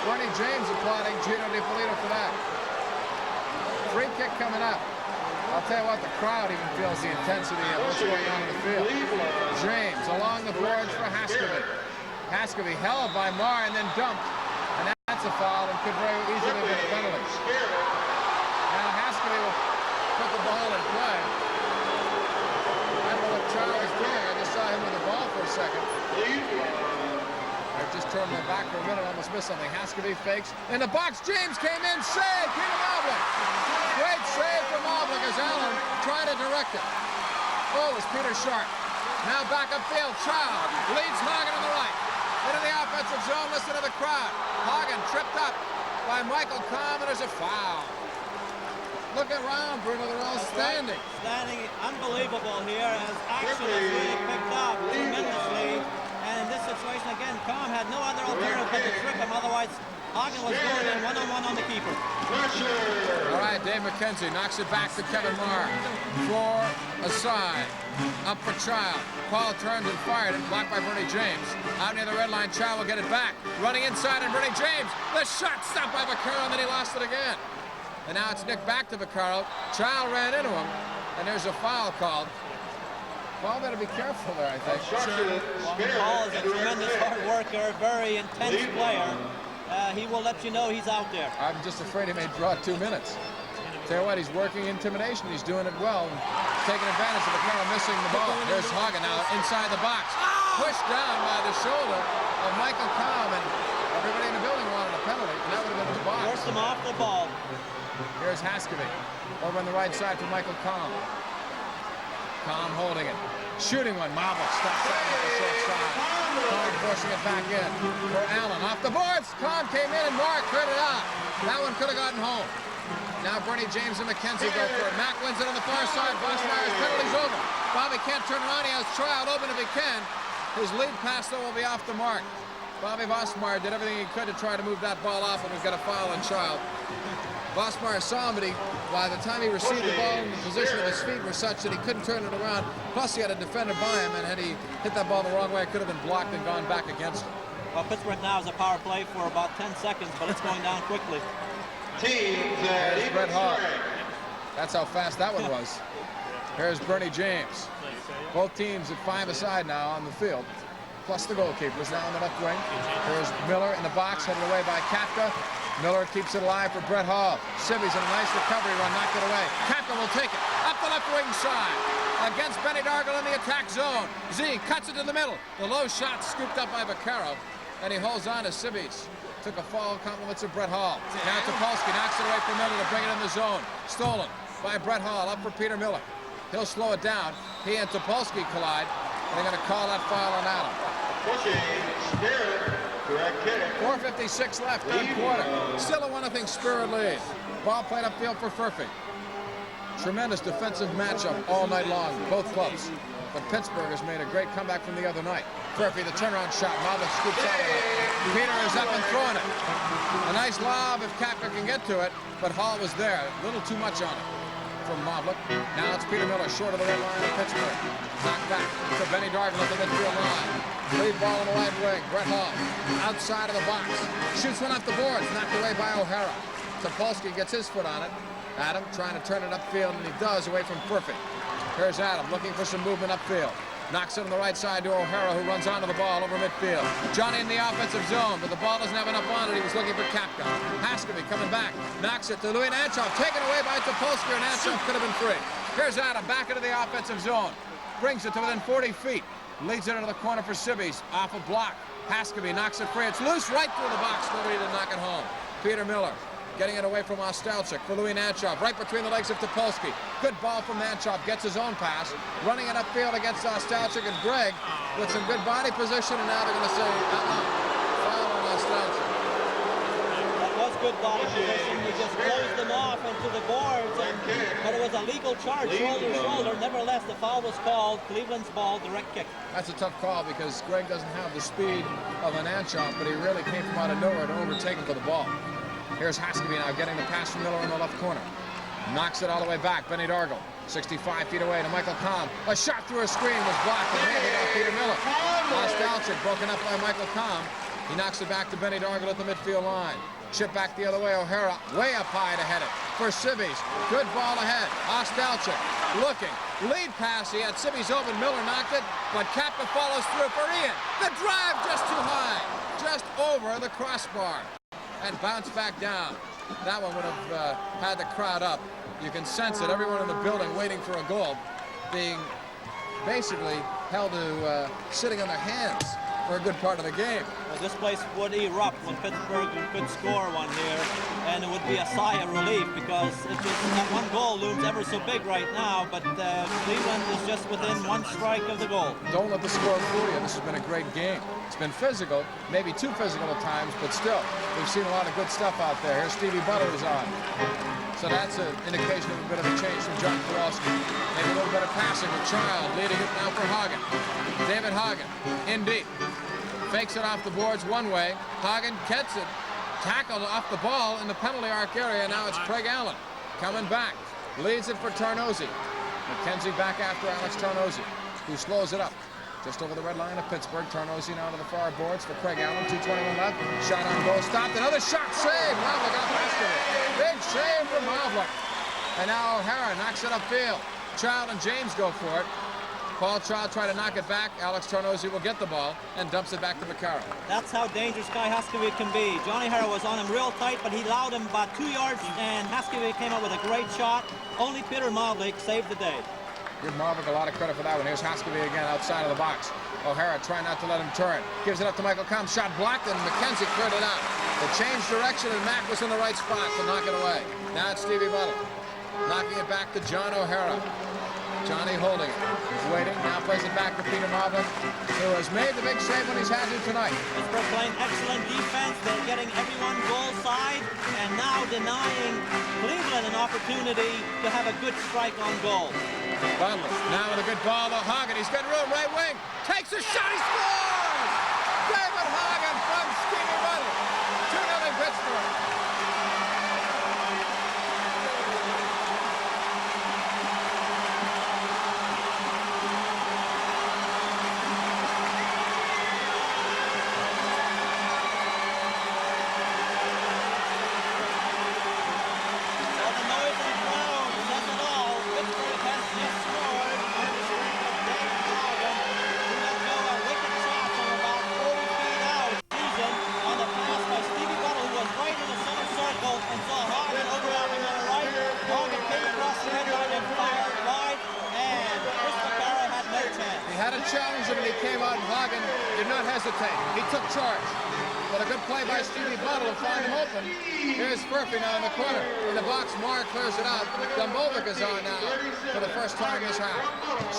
S1: Bernie James applauding Gino DiPolito for that. Free kick coming up. I'll tell you what, the crowd even feels the intensity of what's going on in the field. James along the boards for Haskeby. Haskeby held by Marr and then dumped. And that's a foul and could very easily be a penalty. Now Haskeby will put the ball in play. I don't know what Child is doing. I just saw him with the ball for a second. I just turned my back for a minute, almost missed something. Haskeby fakes. In the box, James came in, saved, Peter Moblin. Great save from Moblin as Allen tried to direct it. Oh, it was Peter Sharp. Now back upfield, Child leads Hagen on the right. Into the offensive zone, listen to the crowd. Hagen tripped up by Michael Kahn, and there's a foul. Look around, Bruno, they're all standing.
S2: Standing unbelievable here as action has really picked up tremendously. And in this situation, again, Kahn had no other alternative but to trip him. Otherwise, Hagen was going in one-on-one on the keeper.
S1: All right, Dave McKenzie knocks it back to Kevin Marr. 4 aside. Up for Child. Paul turns and fired it. Blocked by Bernie James. Out near the red line, Child will get it back. Running inside, and Bernie James. The shot stopped by Vaccaro, and then he lost it again. And now it's Nick back to Vaccaro. Child ran into him, and there's a foul called. Paul better be careful there, I think.
S2: Paul is a tremendous hard worker, very intense player. He will let you know he's out there.
S1: I'm just afraid he may draw 2 minutes. Tell you what, he's working intimidation. He's doing it well. taking advantage of McCarroll missing the ball. Here's Hagen now inside the box. Pushed down by the shoulder of Michael Kahn, and everybody in the building wanted a penalty, and that would have been in the box.
S2: Forced him off the ball.
S1: Here's Haskeby over on the right side for Michael Kahn. Kahn holding it. Shooting one. Marble stops out on the short side. Kahn forcing it back in for Allen. Off the boards. Kahn came in and Mark cleared it out. That one could have gotten home. Now Bernie James and McKenzie go for it. Mack wins it on the far side. Bosmeier's penalty's over. Bobby can't turn around. He has Child open if he can. His lead pass, though, will be off the mark. Bobby Bosmeier did everything he could to try to move that ball off, and we've got a foul on Child. Bosmeier saw him, but by the time he received the ball, the position of his feet were such that he couldn't turn it around. Plus, he had a defender by him, and had he hit that ball the wrong way, it could have been blocked and gone back against him.
S2: Well, Pittsburgh now has a power play for about 10 seconds, but it's going down quickly.
S1: There's Brett Hall. That's how fast that one was. Here's Bernie James. Both teams at 5 aside now on the field, plus the goalkeepers now on the left wing. Here's Miller in the box, headed away by Kapka. Miller keeps it alive for Brett Hall. Sibby's in a nice recovery run, knocked it away. Kapka will take it up the left wing side against Benny Dargle in the attack zone. Z cuts it to the middle. The low shot scooped up by Vaccaro, and he holds on to Sibby's. Took a fall, compliments of Brett Hall. Now Topolsky knocks it away from Miller to bring it in the zone. Stolen by Brett Hall, up for Peter Miller. He'll slow it down. He and Topolsky collide. They're going to call that foul on Adam.
S3: Pushing, Spirit, direct kick.
S1: 4:56 left, third quarter. Still a 1-0 Spirit lead. Ball played upfield for Furphy. Tremendous defensive matchup all night long, both clubs. But Pittsburgh has made a great comeback from the other night. Furphy, the turnaround shot. Mavlik scoops out of it. Peter is up and throwing it. A nice lob if Kapka can get to it, but Hall was there. A little too much on it from Mavlik. Now it's Peter Miller, short of the red line of Pittsburgh. Knocked back to Benny Dargle at the midfield line. Lead ball on the right wing. Brett Hall outside of the box. Shoots one off the boards, knocked away by O'Hara. Topolsky gets his foot on it. Adam trying to turn it upfield, and he does, away from Furphy. Here's Adam looking for some movement upfield. Knocks it on the right side to O'Hara, who runs onto the ball over midfield. Johnny in the offensive zone, but the ball doesn't have enough on it. He was looking for Kapka. Haskeby coming back. Knocks it to Louis Nanchoff. Taken away by Topolsky, and Nanchoff could have been free. Here's Adam back into the offensive zone. Brings it to within 40 feet. Leads it into the corner for Sibby's. Off a block. Haskeby knocks it free. It's loose right through the box. Nobody to knock it home. Peter Miller getting it away from Ostalchik for Louis Nanchoff, right between the legs of Topolsky. Good ball from Nanchoff, gets his own pass, running it upfield against Ostalchik and Gregg with some good body position, and now they're going to say, foul on Ostalchik.
S2: That was good body position. He just closed them off into the boards, but it was a legal charge, shoulder to shoulder. Nevertheless, the foul was called. Cleveland's ball, direct kick.
S1: That's a tough call because Gregg doesn't have the speed of a Nanchoff, but he really came from out of nowhere to overtake him for the ball. Here's Haskeby now getting the pass from Miller in the left corner. Knocks it all the way back. Benny Dargle, 65 feet away to Michael Kahn. A shot through a screen was blocked and handed off Peter Miller. Ostalchik broken up by Michael Kahn. He knocks it back to Benny Dargle at the midfield line. Chip back the other way. O'Hara way up high to head it for Sibby's. Good ball ahead. Ostalchik looking. Lead pass. He had Sibby's open. Miller knocked it, but Kappa follows through for Ian. The drive just too high. Just over the crossbar. And bounced back down. That one would have had the crowd up. You can sense it. Everyone in the building waiting for a goal, being basically held to sitting on their hands for a good part of the game.
S2: Well, this place would erupt when Pittsburgh could score one here, and it would be a sigh of relief because that one goal looms ever so big right now, but Cleveland is just within one strike of the goal.
S1: Don't let the score fool you. This has been a great game. It's been physical, maybe too physical at times, but still, we've seen a lot of good stuff out there. Here's Stevie Butler is on. So that's an indication of a bit of a change from John Kowalski. Maybe a little better passing with Child, leading it now for Hagen. David Hagen, in deep. Fakes it off the boards one way. Hagen gets it. Tackled off the ball in the penalty arc area. Now it's Craig Allen coming back. Leads it for Tarnozzi. McKenzie back after Alex Tarnozzi, who slows it up. Just over the red line of Pittsburgh. Tarnozzi now to the far boards for Craig Allen. 2:21 left. Shot on goal. Stopped. Another shot. Save. Mavlik out past it. Big save from Mavlik. And now O'Hara knocks it upfield. Child and James go for it. Paul Child tried to knock it back. Alex Tarnozzi will get the ball and dumps it back to Vaccaro.
S2: That's how dangerous Guy Haskeby can be. Johnny O'Hara was on him real tight, but he allowed him about 2 yards, and Haskeby came up with a great shot. Only Peter Mavlik saved the day.
S1: Give Marvick a lot of credit for that one. Here's Haskeby again outside of the box. O'Hara trying not to let him turn. Gives it up to Michael Combs. Shot blocked, and McKenzie cleared it out. It changed direction, and Mack was in the right spot to knock it away. Now it's Stevie Buttle. Knocking it back to John O'Hara. Johnny holding it. He's waiting. Now plays it back to Peter Marvick, who has made the big save when he's had to tonight.
S2: Pittsburgh playing excellent defense. They're getting everyone goal side and now denying Cleveland an opportunity to have a good strike on goal.
S1: Butler now with a good ball to Hagen. He's got room, right wing. Takes a shot, he scores! David Hagen from Stevie Buttle. 2-0 Pittsburgh. Challenge him, and he came out, and Hagen did not hesitate. He took charge. But a good play by Stevie Buttle to find him open. Here's Furphy now in the corner. In the box, Marr clears it out. Dumbovic is on now for the first time this half.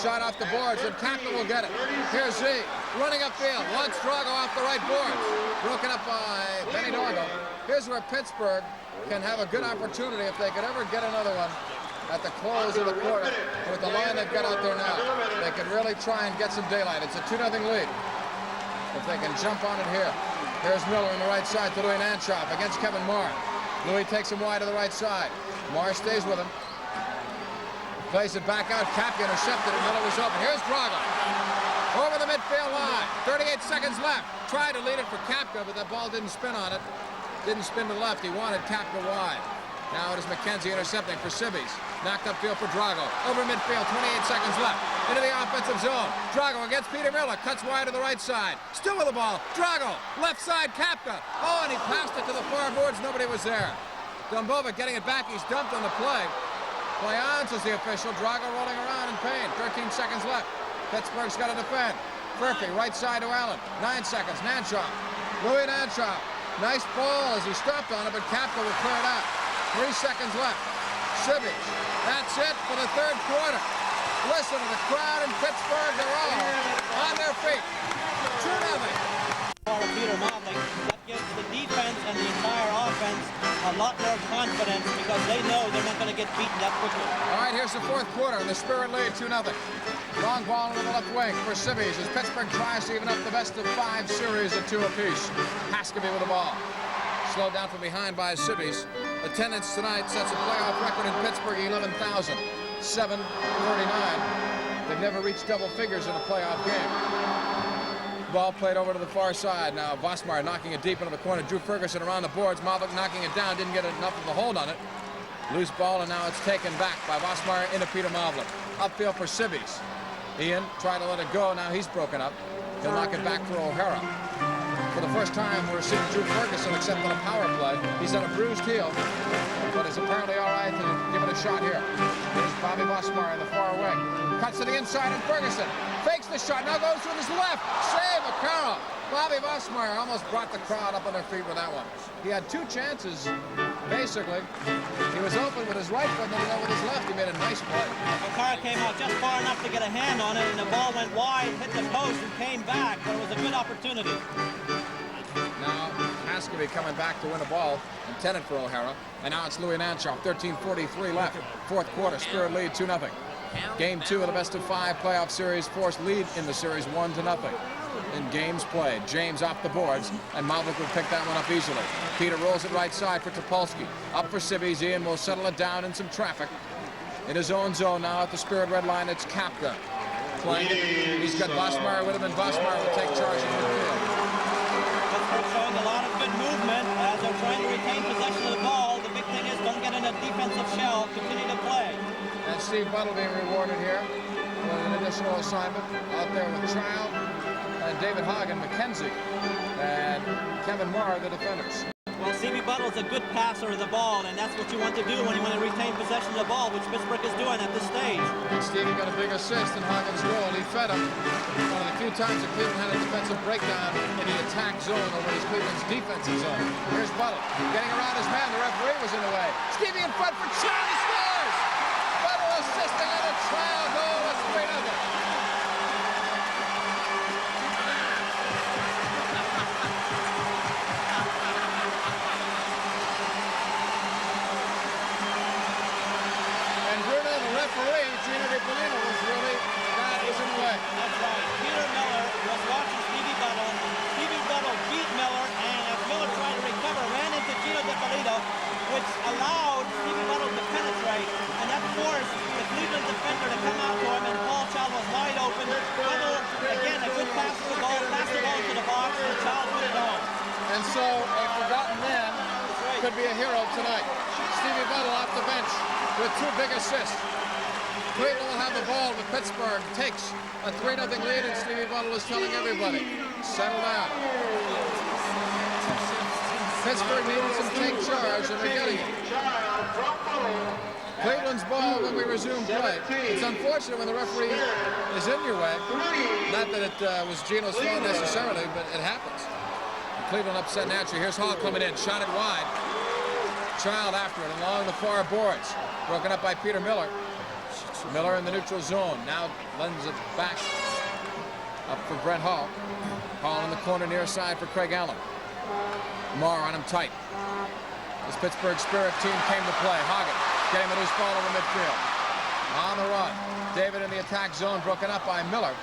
S1: Shot off the boards, and Kaplan will get it. Here's Z running upfield. Wants Drago off the right boards. Broken up by Benny Dargo. Here's where Pittsburgh can have a good opportunity if they could ever get another one at the close of the quarter. With the line they've got out there now, they could really try and get some daylight. It's a 2-0 lead. If they can jump on it here. Here's Miller on the right side to Louis Nanchoff against Kevin Marr. Louis takes him wide to the right side. Marr stays with him. Plays it back out. Kapka intercepted it. Miller was open. Here's Drago. Over the midfield line. 38 seconds left. Tried to lead it for Kapka, but that ball didn't spin on it. Didn't spin to the left. He wanted Kapka wide. Now it is McKenzie intercepting for Sibbies. Knocked upfield for Drago. Over midfield, 28 seconds left. Into the offensive zone. Drago against Peter Miller. Cuts wide to the right side. Still with the ball. Drago. Left side, Kapka. Oh, and he passed it to the far boards. Nobody was there. Dumbovic getting it back. He's dumped on the play. Play on, says the official. Drago rolling around in pain. 13 seconds left. Pittsburgh's got to defend. Murphy, right side to Allen. 9 seconds. Nanchoff. Louis Nanchoff. Nice ball as he stopped on it, but Kapka will clear it out. 3 seconds left. Sibbies. That's it for the third quarter. Listen to the crowd in Pittsburgh. They're all on their feet. 2-0.
S2: For Peter Marvick, that gives the defense and the entire offense a lot more confidence because they know they're not going to get beaten that quickly.
S1: All right, here's the fourth quarter, and the Spirit lead 2-0. Long ball into the left wing for Sibbies as Pittsburgh tries to even up the best of 5 series at 2 apiece. Haskeby with the ball. Slowed down from behind by Sibbies. Attendance tonight sets a playoff record in Pittsburgh, 11,749. They've never reached double figures in a playoff game. Ball played over to the far side. Now Vosmeyer knocking it deep into the corner. Drew Ferguson around the boards. Marvick knocking it down. Didn't get enough of a hold on it. Loose ball, and now it's taken back by Vosmeyer into Peter Marvick. Upfield for Sibbies. Ian tried to let it go. Now he's broken up. He'll knock it back for O'Hara. For the first time, we're seeing Drew Ferguson accept on a power play. He's on a bruised heel, but is apparently all right to give it a shot here. Here's Bobby Vosmeyer in the far wing. Cuts to the inside, and Ferguson fakes the shot. Now goes with his left. Save a Carroll. Bobby Vosmeyer almost brought the crowd up on their feet with that one. He had 2 chances, basically. He was open with his right foot, and then with his left. He made a nice play.
S2: O'Hara came out just far enough to get a hand on it, and the ball went wide, hit the post, and came back. But it was a good opportunity.
S1: Now Haskeby coming back to win a ball, intended for O'Hara. And now it's Louis Nanchoff, 13:43 left. Fourth quarter, Spirit lead 2-0. Game 2 of the best of 5 playoff series. Forced lead in the series 1-0. In games played, James off the boards, and Marvick will pick that one up easily. Peter rolls it right side for Topolsky. Up for Sibbies. Ian will settle it down in some traffic. In his own zone now at the Spirit red line, it's Kapka playing it. He's got Vosmeyer with him, and Vosmeyer will take charge of the field.
S2: Pittsburgh showing a lot of good movement as they're trying to retain possession of the ball. The big thing is don't get in a defensive shell, continue to play.
S1: And Steve Buttle being rewarded here with an additional assignment out there with Child and David Hagen, McKenzie, and Kevin Marr, the defenders.
S2: Well, Stevie Buttle's a good passer of the ball, and that's what you want to do when you want to retain possession of the ball, which Pittsburgh is doing at this stage.
S1: And Stevie got a big assist in Hagen's goal. He fed him. One of the few times that Cleveland had a defensive breakdown in the attack zone over his Cleveland's defensive zone. Here's Buttle getting around his man. The referee was in the way. Stevie in front for Child. He scores! Buttle assisting on a trial goal. It's 3-0.
S2: That's right. Peter Miller was watching Stevie Buttle. Stevie Buttle beat Miller, and as Miller tried to recover, ran into Gino DiPolito, which allowed Stevie Buttle to penetrate, and that forced the Cleveland defender to come out to him, and Paul Child was wide open. Buttle, again, a good pass to the ball, passed the ball into the box, and Child put it home.
S1: And so a forgotten man could be a hero tonight. Stevie Buttle off the bench with 2 big assists. Cleveland will have the ball, but Pittsburgh takes a 3-0 lead, and Stevie Buttle is telling everybody, settle down. Pittsburgh needs to take charge, and they're getting it. Cleveland's ball when we resume play. It's unfortunate when the referee is in your way. Not that it was Gino's fault necessarily, but it happens. And Cleveland upset naturally. Here's Hall coming in, shot it wide. Child after it along the far boards. Broken up by Peter Miller. Miller in the neutral zone. Now lends it back up for Brent Hall. Hall in the corner near side for Craig Allen. Marr on him tight. This Pittsburgh Spirit team came to play. Hagen getting the loose ball over midfield. On the run. David in the attack zone, broken up by Miller.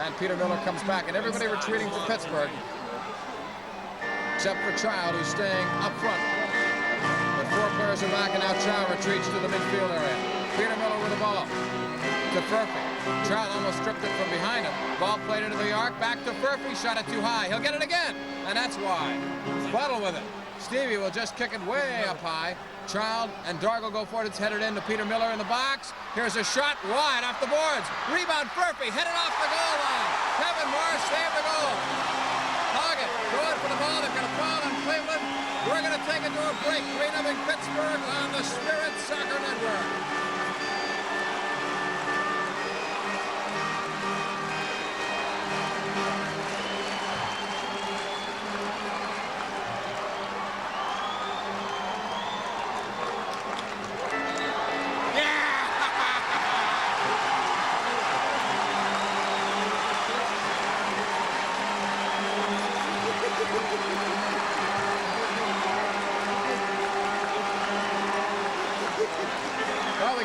S1: And Peter Miller comes back, and everybody retreating for Pittsburgh. Except for Child, who's staying up front. But 4 players are back, and now Child retreats to the midfield area. Peter Miller with the ball to Furphy. Child almost stripped it from behind him. Ball played into the arc. Back to Furphy. Shot it too high. He'll get it again. And that's wide. Buttle with it. Stevie will just kick it way up high. Child and Dargle go for it. It's headed into Peter Miller in the box. Here's a shot wide off the boards. Rebound Furphy. Headed off the goal line. Kevin Marsh saved the goal. Hagen going for the ball. They've got a foul on Cleveland. We're going to take it to a break. 3-0 Pittsburgh on the Spirit Soccer Network.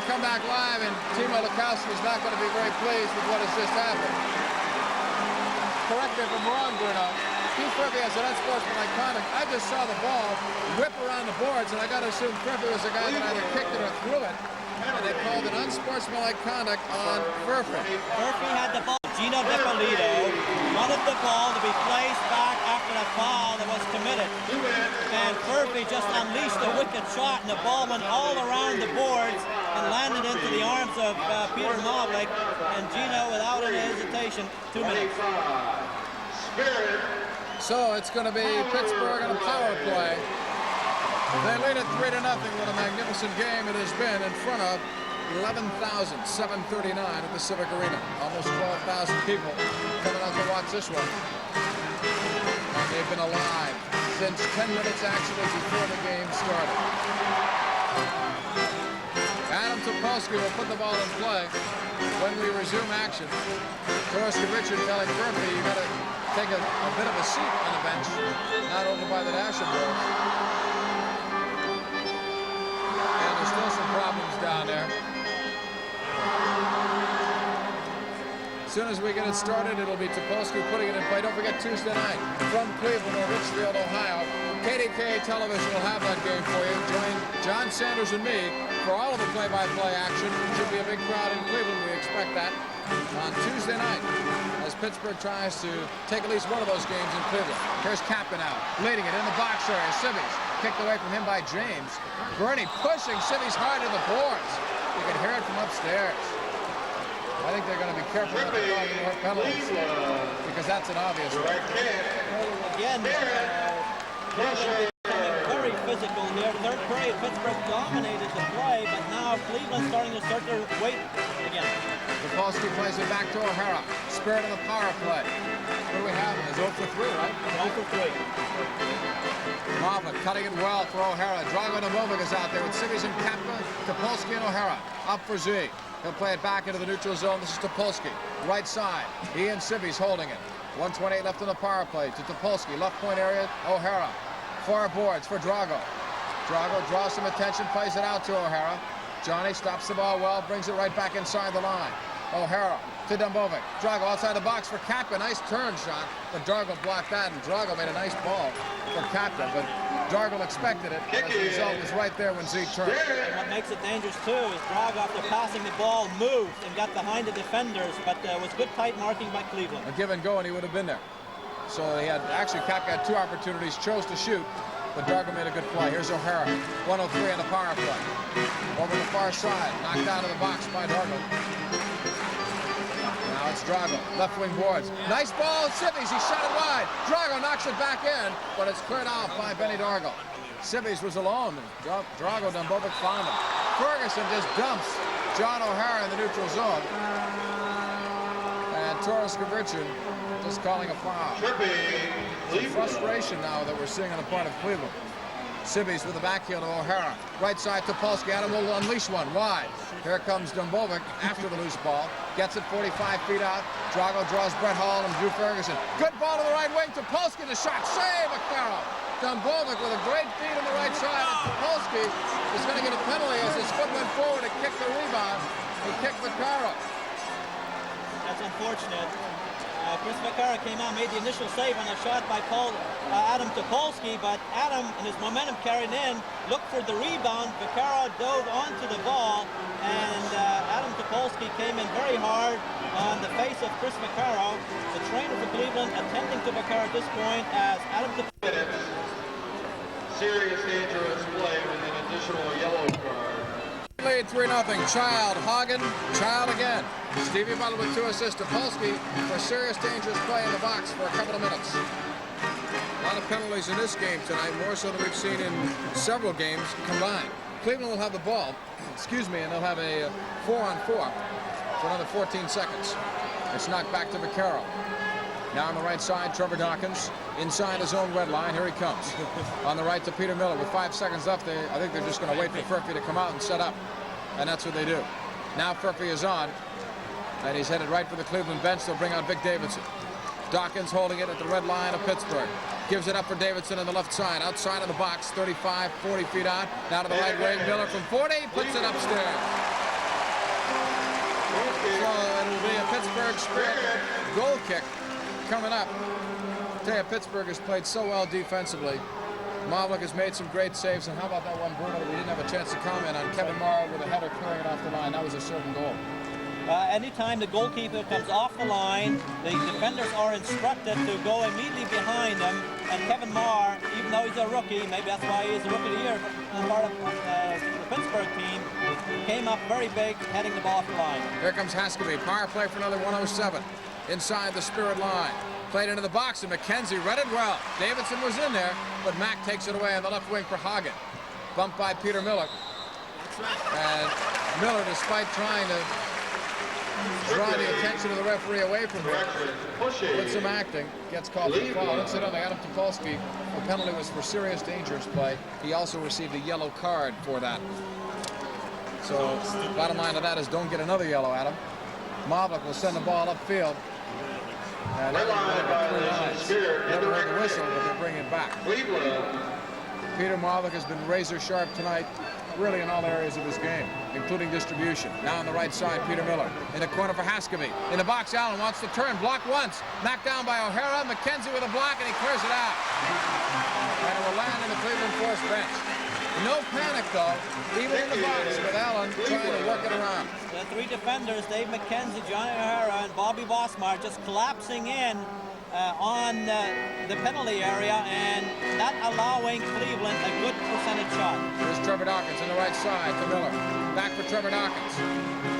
S1: Come back live, and Timo Lukowski is not going to be very pleased with what has just happened. Correct me if I'm wrong, Bruno. Keith Furphy has an unsportsmanlike conduct. I just saw the ball whip around the boards, and I got to assume Furphy was the guy that either kicked it or threw it. And they called it unsportsmanlike conduct on Furphy.
S2: Furphy had the ball. Gino DiPolito wanted the ball to be placed back after that foul that was committed. And Furphy just unleashed a wicked shot, and the ball went all around the boards and landed into the arms of Peter Mavlik, and Gino, without any hesitation, 2 minutes.
S1: So it's going to be Pittsburgh on a power play. They lead it 3-0. What a magnificent game it has been in front of 11,739 at the Civic Arena. Almost 12,000 people coming out to watch this one. And they've been alive since 10 minutes actually before the game started. Adam Topolsky will put the ball in play when we resume action. Torski Richard telling Furphy, you got to take a bit of a seat on the bench, not over by the dashboard. And there's still some problems down there. As soon as we get it started, it'll be Topolsky putting it in play. Don't forget Tuesday night from Cleveland or Richfield, Ohio. KDK Television will have that game for you. Join John Sanders and me for all of the play-by-play action. It should be a big crowd in Cleveland. We expect that on Tuesday night as Pittsburgh tries to take at least one of those games in Cleveland. Here's Captain out, leading it in the box area. Sibbies kicked away from him by James. Bernie pushing Sibbies hard to the boards. You can hear it from upstairs. I think they're going to be careful not to call any more penalties because that's an obvious one.
S2: Again, physical here. Third period, Pittsburgh dominated the play, but now Cleveland's starting to assert their weight again.
S1: Topolsky plays it back to O'Hara. Spirit on the power play. What do we have? It's 0 for 3, right?
S2: 0 for 3.
S1: Marvin cutting it well for O'Hara. Drago Domovic is out there with Sibbies and Kappa, Topolsky and O'Hara. Up for Z. He'll play it back into the neutral zone. This is Topolsky. Right side. He and Sibbies holding it. 1:28 left on the power play to Topolsky. Left point area, O'Hara. Far boards for Drago. Drago draws some attention, plays it out to O'Hara. Johnny stops the ball well, brings it right back inside the line. O'Hara to Dombovic. Drago outside the box for Kappa. Nice turn shot, but Drago blocked that, and Drago made a nice ball for Kappa, but Drago expected it. As a result, was right there when Z turned.
S2: And what makes it dangerous, too, is Drago, after passing the ball, moved and got behind the defenders, but it was good tight marking by Cleveland.
S1: A give and go, and he would have been there. So he had, actually, Kappa had 2 opportunities, chose to shoot, but Drago made a good play. Here's O'Hara, 103 on the power play. Over the far side, knocked out of the box by Drago. Now it's Drago, left wing boards. Nice ball, Sibbies, he shot it wide. Drago knocks it back in, but it's cleared off by Benny Dargo. Sibbies was alone. Drago Dombovic found him. Ferguson just dumps John O'Hara in the neutral zone. And Torres Kavichin just calling a foul. Some frustration now that we're seeing on the part of Cleveland. Sibbies with the backheel to O'Hara. Right side to Topolsky. Adam will unleash one wide. Here comes Dombovic after the loose ball. Gets it 45 feet out. Drago draws Brett Hall and Drew Ferguson. Good ball to the right wing. Topolsky the shot. Save Vaccaro. Dombovic with a great feed on the right side. And Topolsky is going to get a penalty as his foot went forward to kick the rebound. He kicked Vaccaro.
S2: That's unfortunate. Chris Vaccaro came out, made the initial save on a shot by Adam Topolsky, but Adam, in his momentum carried in, looked for the rebound. Vaccaro dove onto the ball, and Adam Topolsky came in very hard on the face of Chris Vaccaro. The trainer for Cleveland attending to Vaccaro at this point as Adam Topolsky.
S3: Serious dangerous play with an additional yellow card.
S1: Lead 3-0. Child, Hagen, Child again. Stevie Butler with 2 assists. Topolsky for serious dangerous play in the box for a couple of minutes. A lot of penalties in this game tonight, more so than we've seen in several games combined. Cleveland will have the ball, and they'll have a 4-on-4 for another 14 seconds. It's knocked back to Vaccaro. Now on the right side, Trevor Dawkins inside his own red line. Here he comes. On the right to Peter Miller with 5 seconds left. I think they're just going to wait for Furphy to come out and set up. And that's what they do. Now Furphy is on. And he's headed right for the Cleveland bench. They'll bring out Vic Davidson. Dawkins holding it at the red line of Pittsburgh. Gives it up for Davidson on the left side. Outside of the box, 35, 40 feet out. Now to the right wing. Miller from 40. Puts it upstairs. So it'll be a Pittsburgh Spirit goal kick coming up. I tell you, Pittsburgh has played so well defensively. Mavlik has made some great saves, and how about that one, Bruno, that we didn't have a chance to comment on? Kevin Marr with a header clearing it off the line. That was a certain goal.
S2: Anytime the goalkeeper comes off the line, the defenders are instructed to go immediately behind them. And Kevin Marr, even though he's a rookie, maybe that's why he's a rookie of the year as part of the Pittsburgh team, came up very big, heading the ball off the line.
S1: Here comes Haskeby. Power play for another 107. Inside the Spirit line. Played into the box, and McKenzie read it well. Davidson was in there, but Mack takes it away on the left wing for Hagen. Bumped by Peter Miller. And Miller, despite trying to draw the attention of the referee away from him, with some acting, gets called for foul. Incidentally, Adam Topolsky, the penalty was for serious dangerous play. He also received a yellow card for that. So, bottom line of that is don't get another yellow, Adam. Mavlik will send the ball upfield. And never heard the whistle, but they bring it back. Peter Mavlik has been razor sharp tonight, really in all areas of his game, including distribution. Now on the right side, Peter Miller. In the corner for Haskeby. In the box, Allen wants to turn. Block once. Knocked down by O'Hara. McKenzie with a block, and he clears it out. And it will land in the Cleveland Force bench. No panic, though, even in the box, with Allen trying to work it around.
S2: The 3 defenders, Dave McKenzie, Johnny O'Hara, and Bobby Bosmar, just collapsing in on the penalty area, and not allowing Cleveland a good percentage shot.
S1: Here's Trevor Dawkins on the right side to Miller. Back for Trevor Dawkins.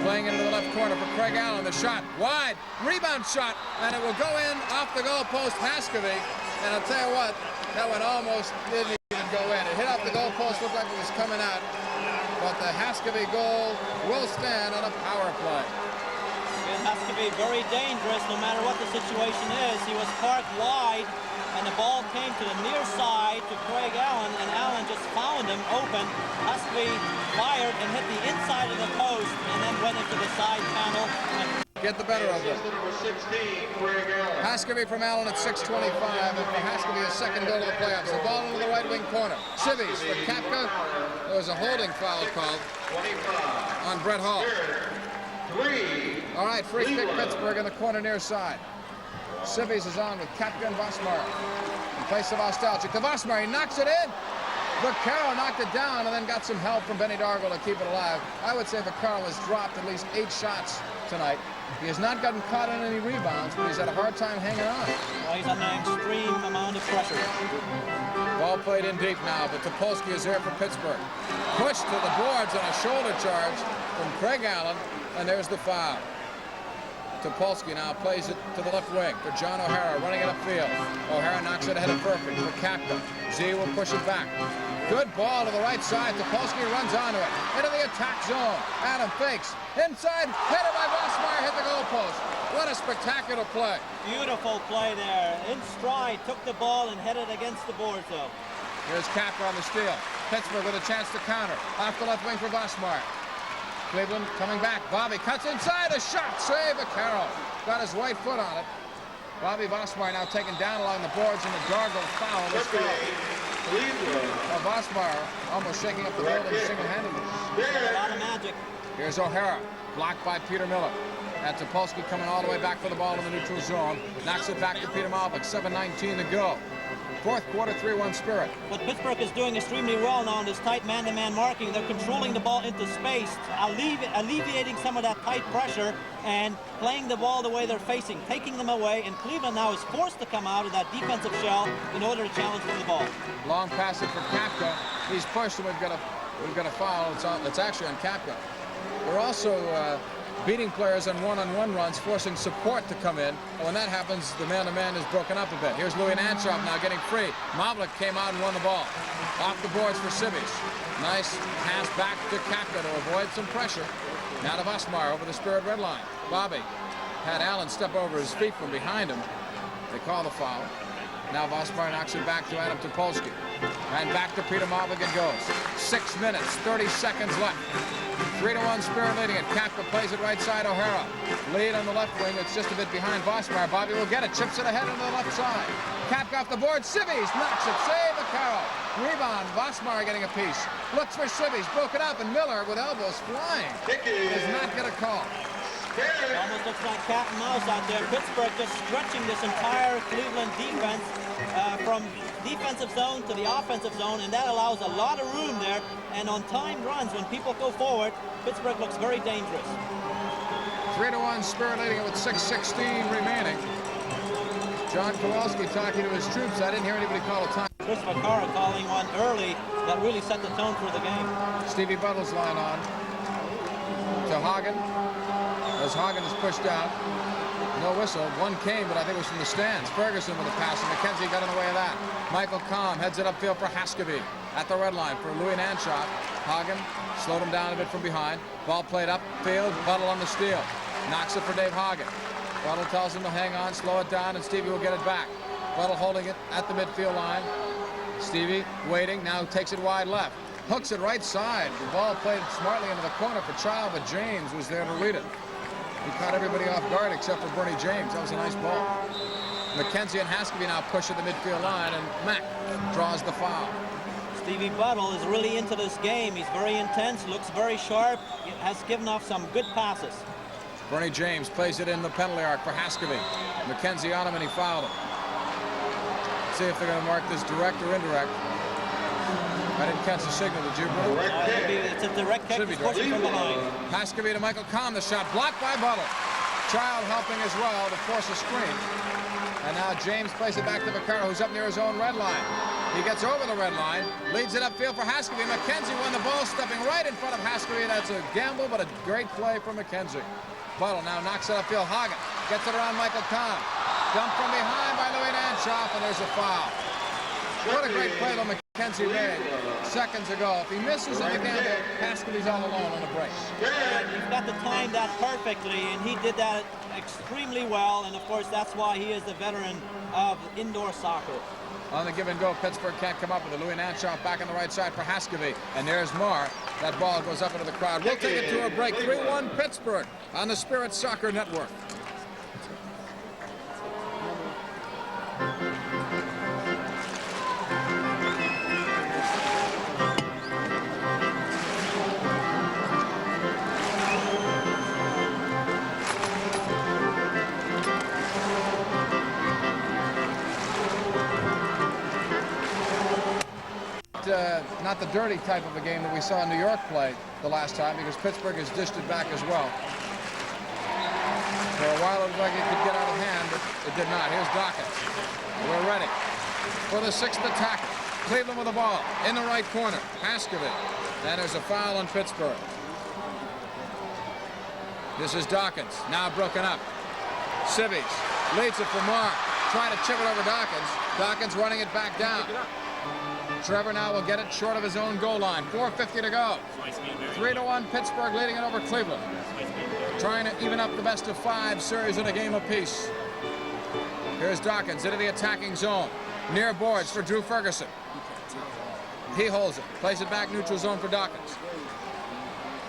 S1: Playing into the left corner for Craig Allen. The shot wide. Rebound shot, and it will go in off the goal post. Haskeby. And I'll tell you what, that one almost didn't even and go in. It hit off the goalpost, looked like it was coming out. But the Haskeby goal will stand on a power play.
S2: It has to be very dangerous no matter what the situation is. He was parked wide, and the ball came to the near side to Craig Allen, and Allen just found him open. Haskeby fired and hit the inside of the post, and then went into the side panel.
S1: Get the better of them.
S3: Number 16, Craig Allen.
S1: Haskeby from Allen at 6:25, and for Haskeby his second goal of the playoffs. The ball into the right wing corner. Civvies for Kapka. There was a holding foul called
S3: 25.
S1: on Brett Hall.
S3: 3.
S1: All right, free kick Pittsburgh in the corner near side. Civvies is on with Kapka and Vosmar. In place of Ostalchik to Vosmar. He knocks it in. Vaccaro knocked it down and then got some help from Benny Dargle to keep it alive. I would say Vaccaro has dropped at least 8 shots tonight. He has not gotten caught on any rebounds, but he's had a hard time hanging on.
S2: Well, he's under an extreme amount of pressure.
S1: Ball played in deep now, but Topolsky is there for Pittsburgh. Pushed to the boards on a shoulder charge from Craig Allen, and there's the foul. Topolsky now plays it to the left wing for John O'Hara, running it upfield. O'Hara knocks it ahead of Perfect for Kapka. Z will push it back. Good ball to the right side. Topolsky runs onto it. Into the attack zone. Adam fakes. Inside. Headed by Vosmar. Hit the goalpost. What a spectacular play.
S2: Beautiful play there. In stride, took the ball and headed against the boards, though.
S1: Here's Kapka on the steal. Pittsburgh with a chance to counter. Off the left wing for Vosmar. Cleveland coming back. Bobby cuts inside. A shot. Save Vaccaro. Got his right foot on it. Bobby Vosmar now taken down along the boards in the Dargle foul. Let's go. Vosmar almost shaking up the building single-handedly.
S2: A lot of magic.
S1: Here's O'Hara, blocked by Peter Miller. And Topolsky coming all the way back for the ball in the neutral zone. Knocks it back to Peter Malvik. 7:19 to go. Fourth quarter, 3-1 Spirit.
S2: What Pittsburgh is doing extremely well now in this tight man-to-man marking. They're controlling the ball into space, alleviating some of that tight pressure, and playing the ball the way they're facing, taking them away. And Cleveland now is forced to come out of that defensive shell in order to challenge for the ball.
S1: Long pass it for Kapka. He's pushed, and we've got a foul. It's actually on Kapka. We're also beating players on one-on-one runs, forcing support to come in. And when that happens, the man-to-man is broken up a bit. Here's Louis Nanchoff now getting free. Malvik came out and won the ball. Off the boards for Civvies. Nice pass back to Kapka to avoid some pressure. Now to Vosmar over the Spirit red line. Bobby had Allen step over his feet from behind him. They call the foul. Now Vosmar knocks it back to Adam Topolsky. And back to Peter Malvik it goes. 6 minutes, 30 seconds left. 3-1 Spirit leading it. Kapka plays it right side. O'Hara. Lead on the left wing. It's just a bit behind Vosmar. Bobby will get it. Chips it ahead on the left side. Kapka off the board. Civvies knocks it. Save Vaccaro. Rebound. Vosmar getting a piece. Looks for Civvies. Broke it up. And Miller with elbows flying. Does not get a call.
S2: It almost looks like cat and mouse out there. Pittsburgh just stretching this entire Cleveland defense from defensive zone to the offensive zone, and that allows a lot of room there. And on timed runs, when people go forward, Pittsburgh looks very dangerous.
S1: 3-1 Spirit leading it with 6:16 remaining. John Kowalski talking to his troops. I didn't hear anybody call a time.
S2: Chris Vaccaro calling one early that really set the tone for the game.
S1: Stevie Buttle's line on to Hagen. As Hagen is pushed out. No whistle. One came, but I think it was from the stands. Ferguson with a pass, and McKenzie got in the way of that. Michael Kahn heads it upfield for Haskeby. At the red line for Louis Nanchoff. Hagen slowed him down a bit from behind. Ball played upfield. Buttle on the steal. Knocks it for Dave Hagen. Buttle tells him to hang on, slow it down, and Stevie will get it back. Buttle holding it at the midfield line. Stevie waiting, now takes it wide left. Hooks it right side. The ball played smartly into the corner for Child, but James was there to lead it. He caught everybody off guard except for Bernie James. That was a nice ball. McKenzie and Haskeby now push at the midfield line, and Mack draws the foul.
S2: Stevie Buttle is really into this game. He's very intense, looks very sharp, has given off some good passes.
S1: Bernie James plays it in the penalty arc for Haskeby. McKenzie on him, and he fouled him. Let's see if they're going to mark this direct or indirect. I didn't catch the signal, did you, bro?
S2: It's a direct kick. He's pushing from behind.
S1: Haskeby to Michael Kahn. The shot blocked by Buttle. Child helping as well to force a screen. And now James plays it back to Vaccaro, who's up near his own red line. He gets over the red line, leads it upfield for Haskeby. McKenzie won the ball, stepping right in front of Haskeby. That's a gamble, but a great play from McKenzie. Buttle now knocks it upfield. Hagen gets it around Michael Kahn. Dumped from behind by Louis Nanchoff, and there's a foul. What a great play by McKenzie. McKenzie made seconds ago. If he misses it again, Haskell's all alone on the break.
S2: He's got to time that perfectly, and he did that extremely well, and of course that's why he is the veteran of indoor soccer.
S1: On the give and go, Pittsburgh can't come up with it. Louis Nanshoff back on the right side for Haskell. And there's Marr. That ball goes up into the crowd. We'll take it to a break. 3-1 Pittsburgh on the Spirit Soccer Network. Not the dirty type of a game that we saw New York play the last time, because Pittsburgh has dished it back as well. For a while it looked like it could get out of hand, but it did not. Here's Dawkins. We're ready for the 6th attack. Cleveland with the ball in the right corner. Haskell. Then there's a foul on Pittsburgh. This is Dawkins, now broken up. Sibbies leads it for Marr. Trying to chip it over Dawkins. Dawkins running it back down. Trevor now will get it short of his own goal line. 4:50 to go. 3-1 Pittsburgh leading it over Cleveland. Trying to even up the best of 5 series in a game apiece. Here's Dawkins into the attacking zone. Near boards for Drew Ferguson. He holds it. Plays it back neutral zone for Dawkins.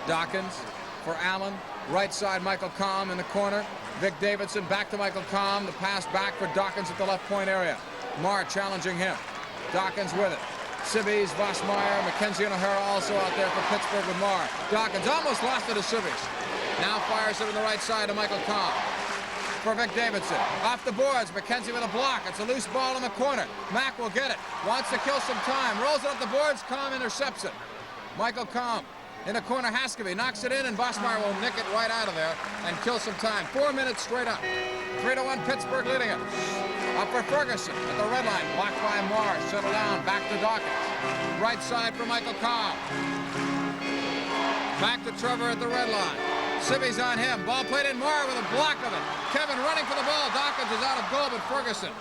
S1: Dawkins for Allen. Right side Michael Kalm in the corner. Vic Davidson back to Michael Kalm. The pass back for Dawkins at the left point area. Marr challenging him. Dawkins with it. Sibbies, Vossmeyer, McKenzie and O'Hara also out there for Pittsburgh with Marr. Dawkins almost lost it to Sibbies. Now fires it on the right side to Michael Kalm. For Vic Davidson. Off the boards, McKenzie with a block. It's a loose ball in the corner. Mack will get it. Wants to kill some time. Rolls it up the boards. Kalm intercepts it. Michael Kalm in the corner. Haskell knocks it in, and Vossmeyer will nick it right out of there and kill some time. 4 minutes straight up. 3-1 Pittsburgh leading it. Up for Ferguson at the red line. Blocked by Marr. Settle down. Back to Dawkins. Right side for Michael Kalm. Back to Trevor at the red line. Sibby's on him. Ball played in. Marr with a block of it. Kevin running for the ball. Dawkins is out of goal, but Ferguson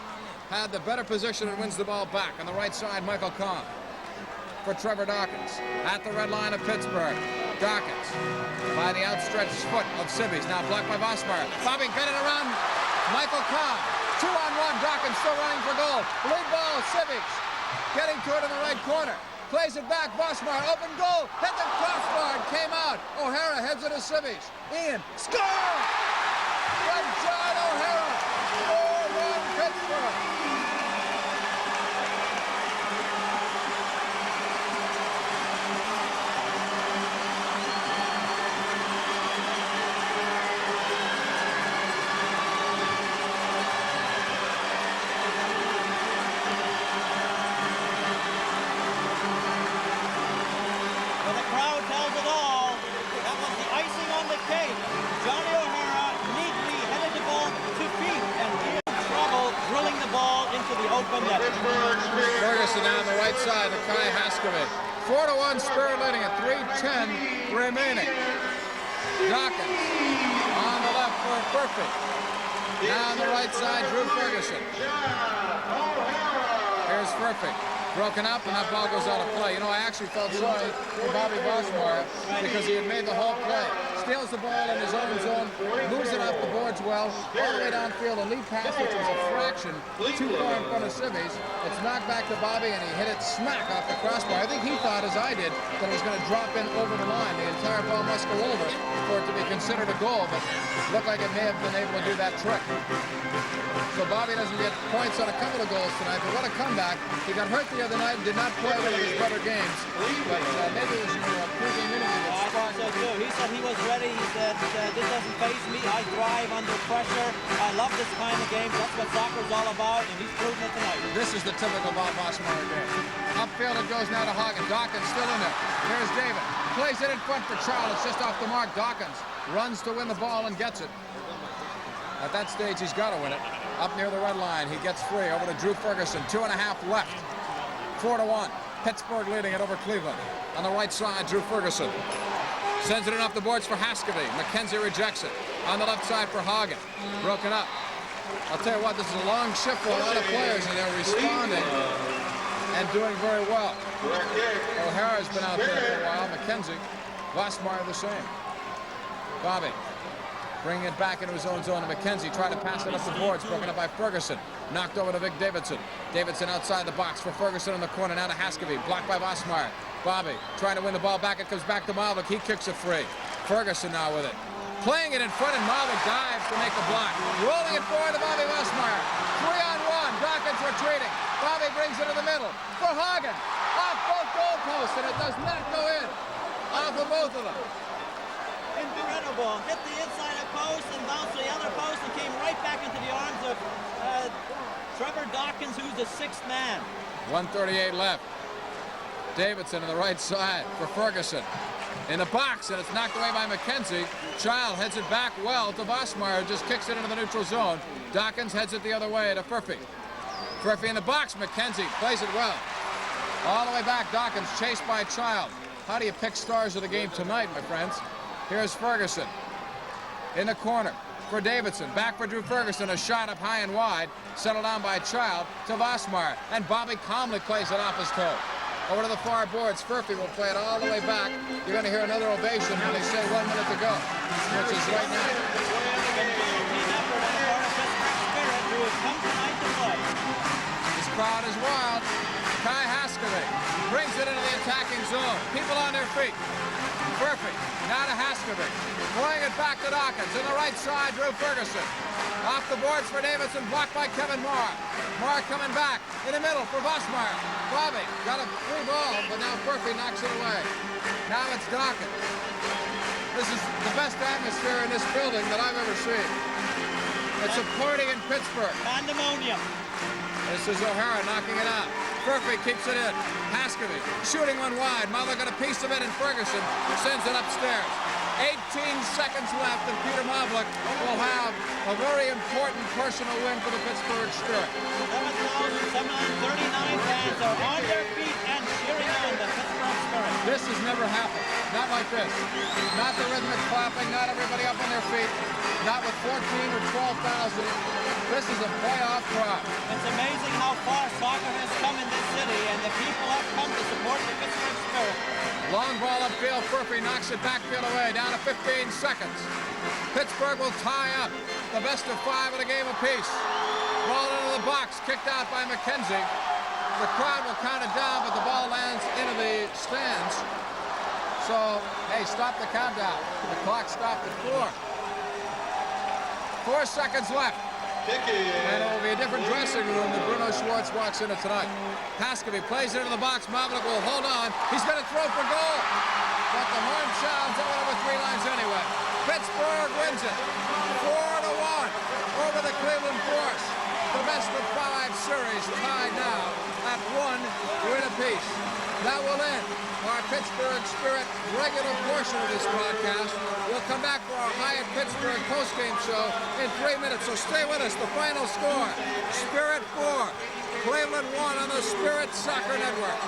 S1: had the better position and wins the ball back. On the right side, Michael Kalm for Trevor Dawkins at the red line of Pittsburgh. Dawkins by the outstretched foot of Sibby's. Now blocked by Vossmeyer. Bobby got it around Michael Kalm. 2-on-1. Dawkins still running for goal. Lead ball, Sibby's getting to it in the right corner. Plays it back, Vossmeyer, open goal, hit the crossbar, came out. O'Hara heads it to Sibbies. Ian, score! From John O'Hara, 4-1 Pittsburgh. Ferguson down the right side of Kai Haskell. 4-1 Spirit leading at 3:10 remaining. Dawkins on the left for Perfect. Now on the right side, Drew Ferguson. Here's Perfect. Broken up, and that ball goes out of play. You know, I actually felt sorry for Bobby Vossmeyer because he had made the whole play. Steals the ball in his own zone, moves it off the boards well, all the way downfield. A lead pass, which was a fraction, too far in front of Sibbies. It's knocked back to Bobby, and he hit it smack off the crossbar. I think he thought, as I did, that it was going to drop in over the line. The entire ball must go over for it to be considered a goal, but it looked like it may have been able to do that trick. So Bobby doesn't get points on a couple of goals tonight, but what a comeback. He got hurt the other night and did not play one of his better games. But maybe it was a pregame interview that sparked
S2: so too. He said he was ready. He said, this doesn't faze me. I thrive under pressure. I love this kind of game. That's what soccer's all about, and he's proven it tonight.
S1: This is the typical Bob Vossmeyer game. Upfield it goes now to Hagen. Dawkins still in there. Here's David. Plays it in front for Charles. Just off the mark. Dawkins runs to win the ball and gets it. At that stage, he's got to win it. Up near the red line, he gets free over to Drew Ferguson. 2.5 left. 4-1. Pittsburgh leading it over Cleveland. On the right side, Drew Ferguson sends it in off the boards for Haskell. McKenzie rejects it. On the left side for Hagen. Broken up. I'll tell you what, this is a long shift for a lot of players, and they're responding. and doing very well.
S3: Correct kick.
S1: O'Hara's been out there for a while. McKenzie. Vosmeyer the same. Bobby bringing it back into his own zone to McKenzie. Trying to pass it up the boards. Broken up by Ferguson. Knocked over to Vic Davidson. Davidson outside the box for Ferguson in the corner. Now to Haskavy. Blocked by Vosmeyer. Bobby trying to win the ball back. It comes back to Malvik. He kicks it free. Ferguson now with it. Playing it in front, and Malvik dives to make the block. Rolling it forward to Bobby Vosmeyer. 3-on-1. Dawkins retreating. Bobby brings it to the middle for Hagen. Off both goalposts, and it does not go in. Off of both of them.
S2: Incredible. Hit the inside of post and bounced to the other post and came right back into the arms of Trevor Dawkins, who's the sixth man.
S1: 1:38 left. Davidson on the right side for Ferguson. In the box, and it's knocked away by McKenzie. Child heads it back well to Vosmeyer, just kicks it into the neutral zone. Dawkins heads it the other way to Furphy. Furphy in the box, McKenzie plays it well. All the way back, Dawkins chased by Child. How do you pick stars of the game tonight, my friends? Here's Ferguson in the corner for Davidson. Back for Drew Ferguson, a shot up high and wide. Settled down by Child to Vosmeyer, and Bobby calmly plays it off his toe. Over to the far boards. Furphy will play it all the way back. You're going to hear another ovation when they say 1 minute to go, which is right now. This crowd is wild. Kai Haskavy brings it into the attacking zone. People on their feet. Furphy now to Haskavy. Playing it back to Dawkins. On the right side, Drew Ferguson. Off the boards for Davidson, blocked by Kevin Marr. Marr coming back in the middle for Vosmeyer. Bobby got a free ball, but now Furphy knocks it away. Now it's Dawkins. This is the best atmosphere in this building that I've ever seen. It's a party in Pittsburgh.
S2: Pandemonium.
S1: This is O'Hara knocking it out. Furphy keeps it in. Haskavy shooting one wide. Mahler got a piece of it, and Ferguson sends it upstairs. 18 seconds left, and Peter Mavlik will have a very important personal win for the Pittsburgh Spirit.
S2: 7,739 fans are on their feet and cheering on the Pittsburgh Spirit.
S1: This has never happened. Not like this. Not the rhythmic clapping, not everybody up on their feet. Not with 14 or 12,000. This is a playoff crowd.
S2: It's amazing how far soccer has come in this city, and the people have come to support the Pittsburgh Spirit.
S1: Long ball upfield. Furphy knocks it backfield away. Down to 15 seconds. Pittsburgh will tie up the best of 5 in a game apiece. Ball into the box. Kicked out by McKenzie. The crowd will count it down, but the ball lands into the stands. So, hey, stop the countdown. The clock stopped at 4. 4 seconds left. And it will be a different dressing room that Bruno Schwartz walks into tonight. Haskavy plays it into the box. Mavlik will hold on. He's going to throw for goal. But the horn sounds over 3 lines anyway. Pittsburgh wins it 4-1 over the Cleveland Force. The best of 5 series tied now at 1 win apiece. That will end our Pittsburgh Spirit regular portion of this broadcast. We'll come back for our Hyatt Pittsburgh postgame show in 3 minutes, so stay with us. The final score, Spirit 4, Cleveland 1 on the Spirit Soccer Network.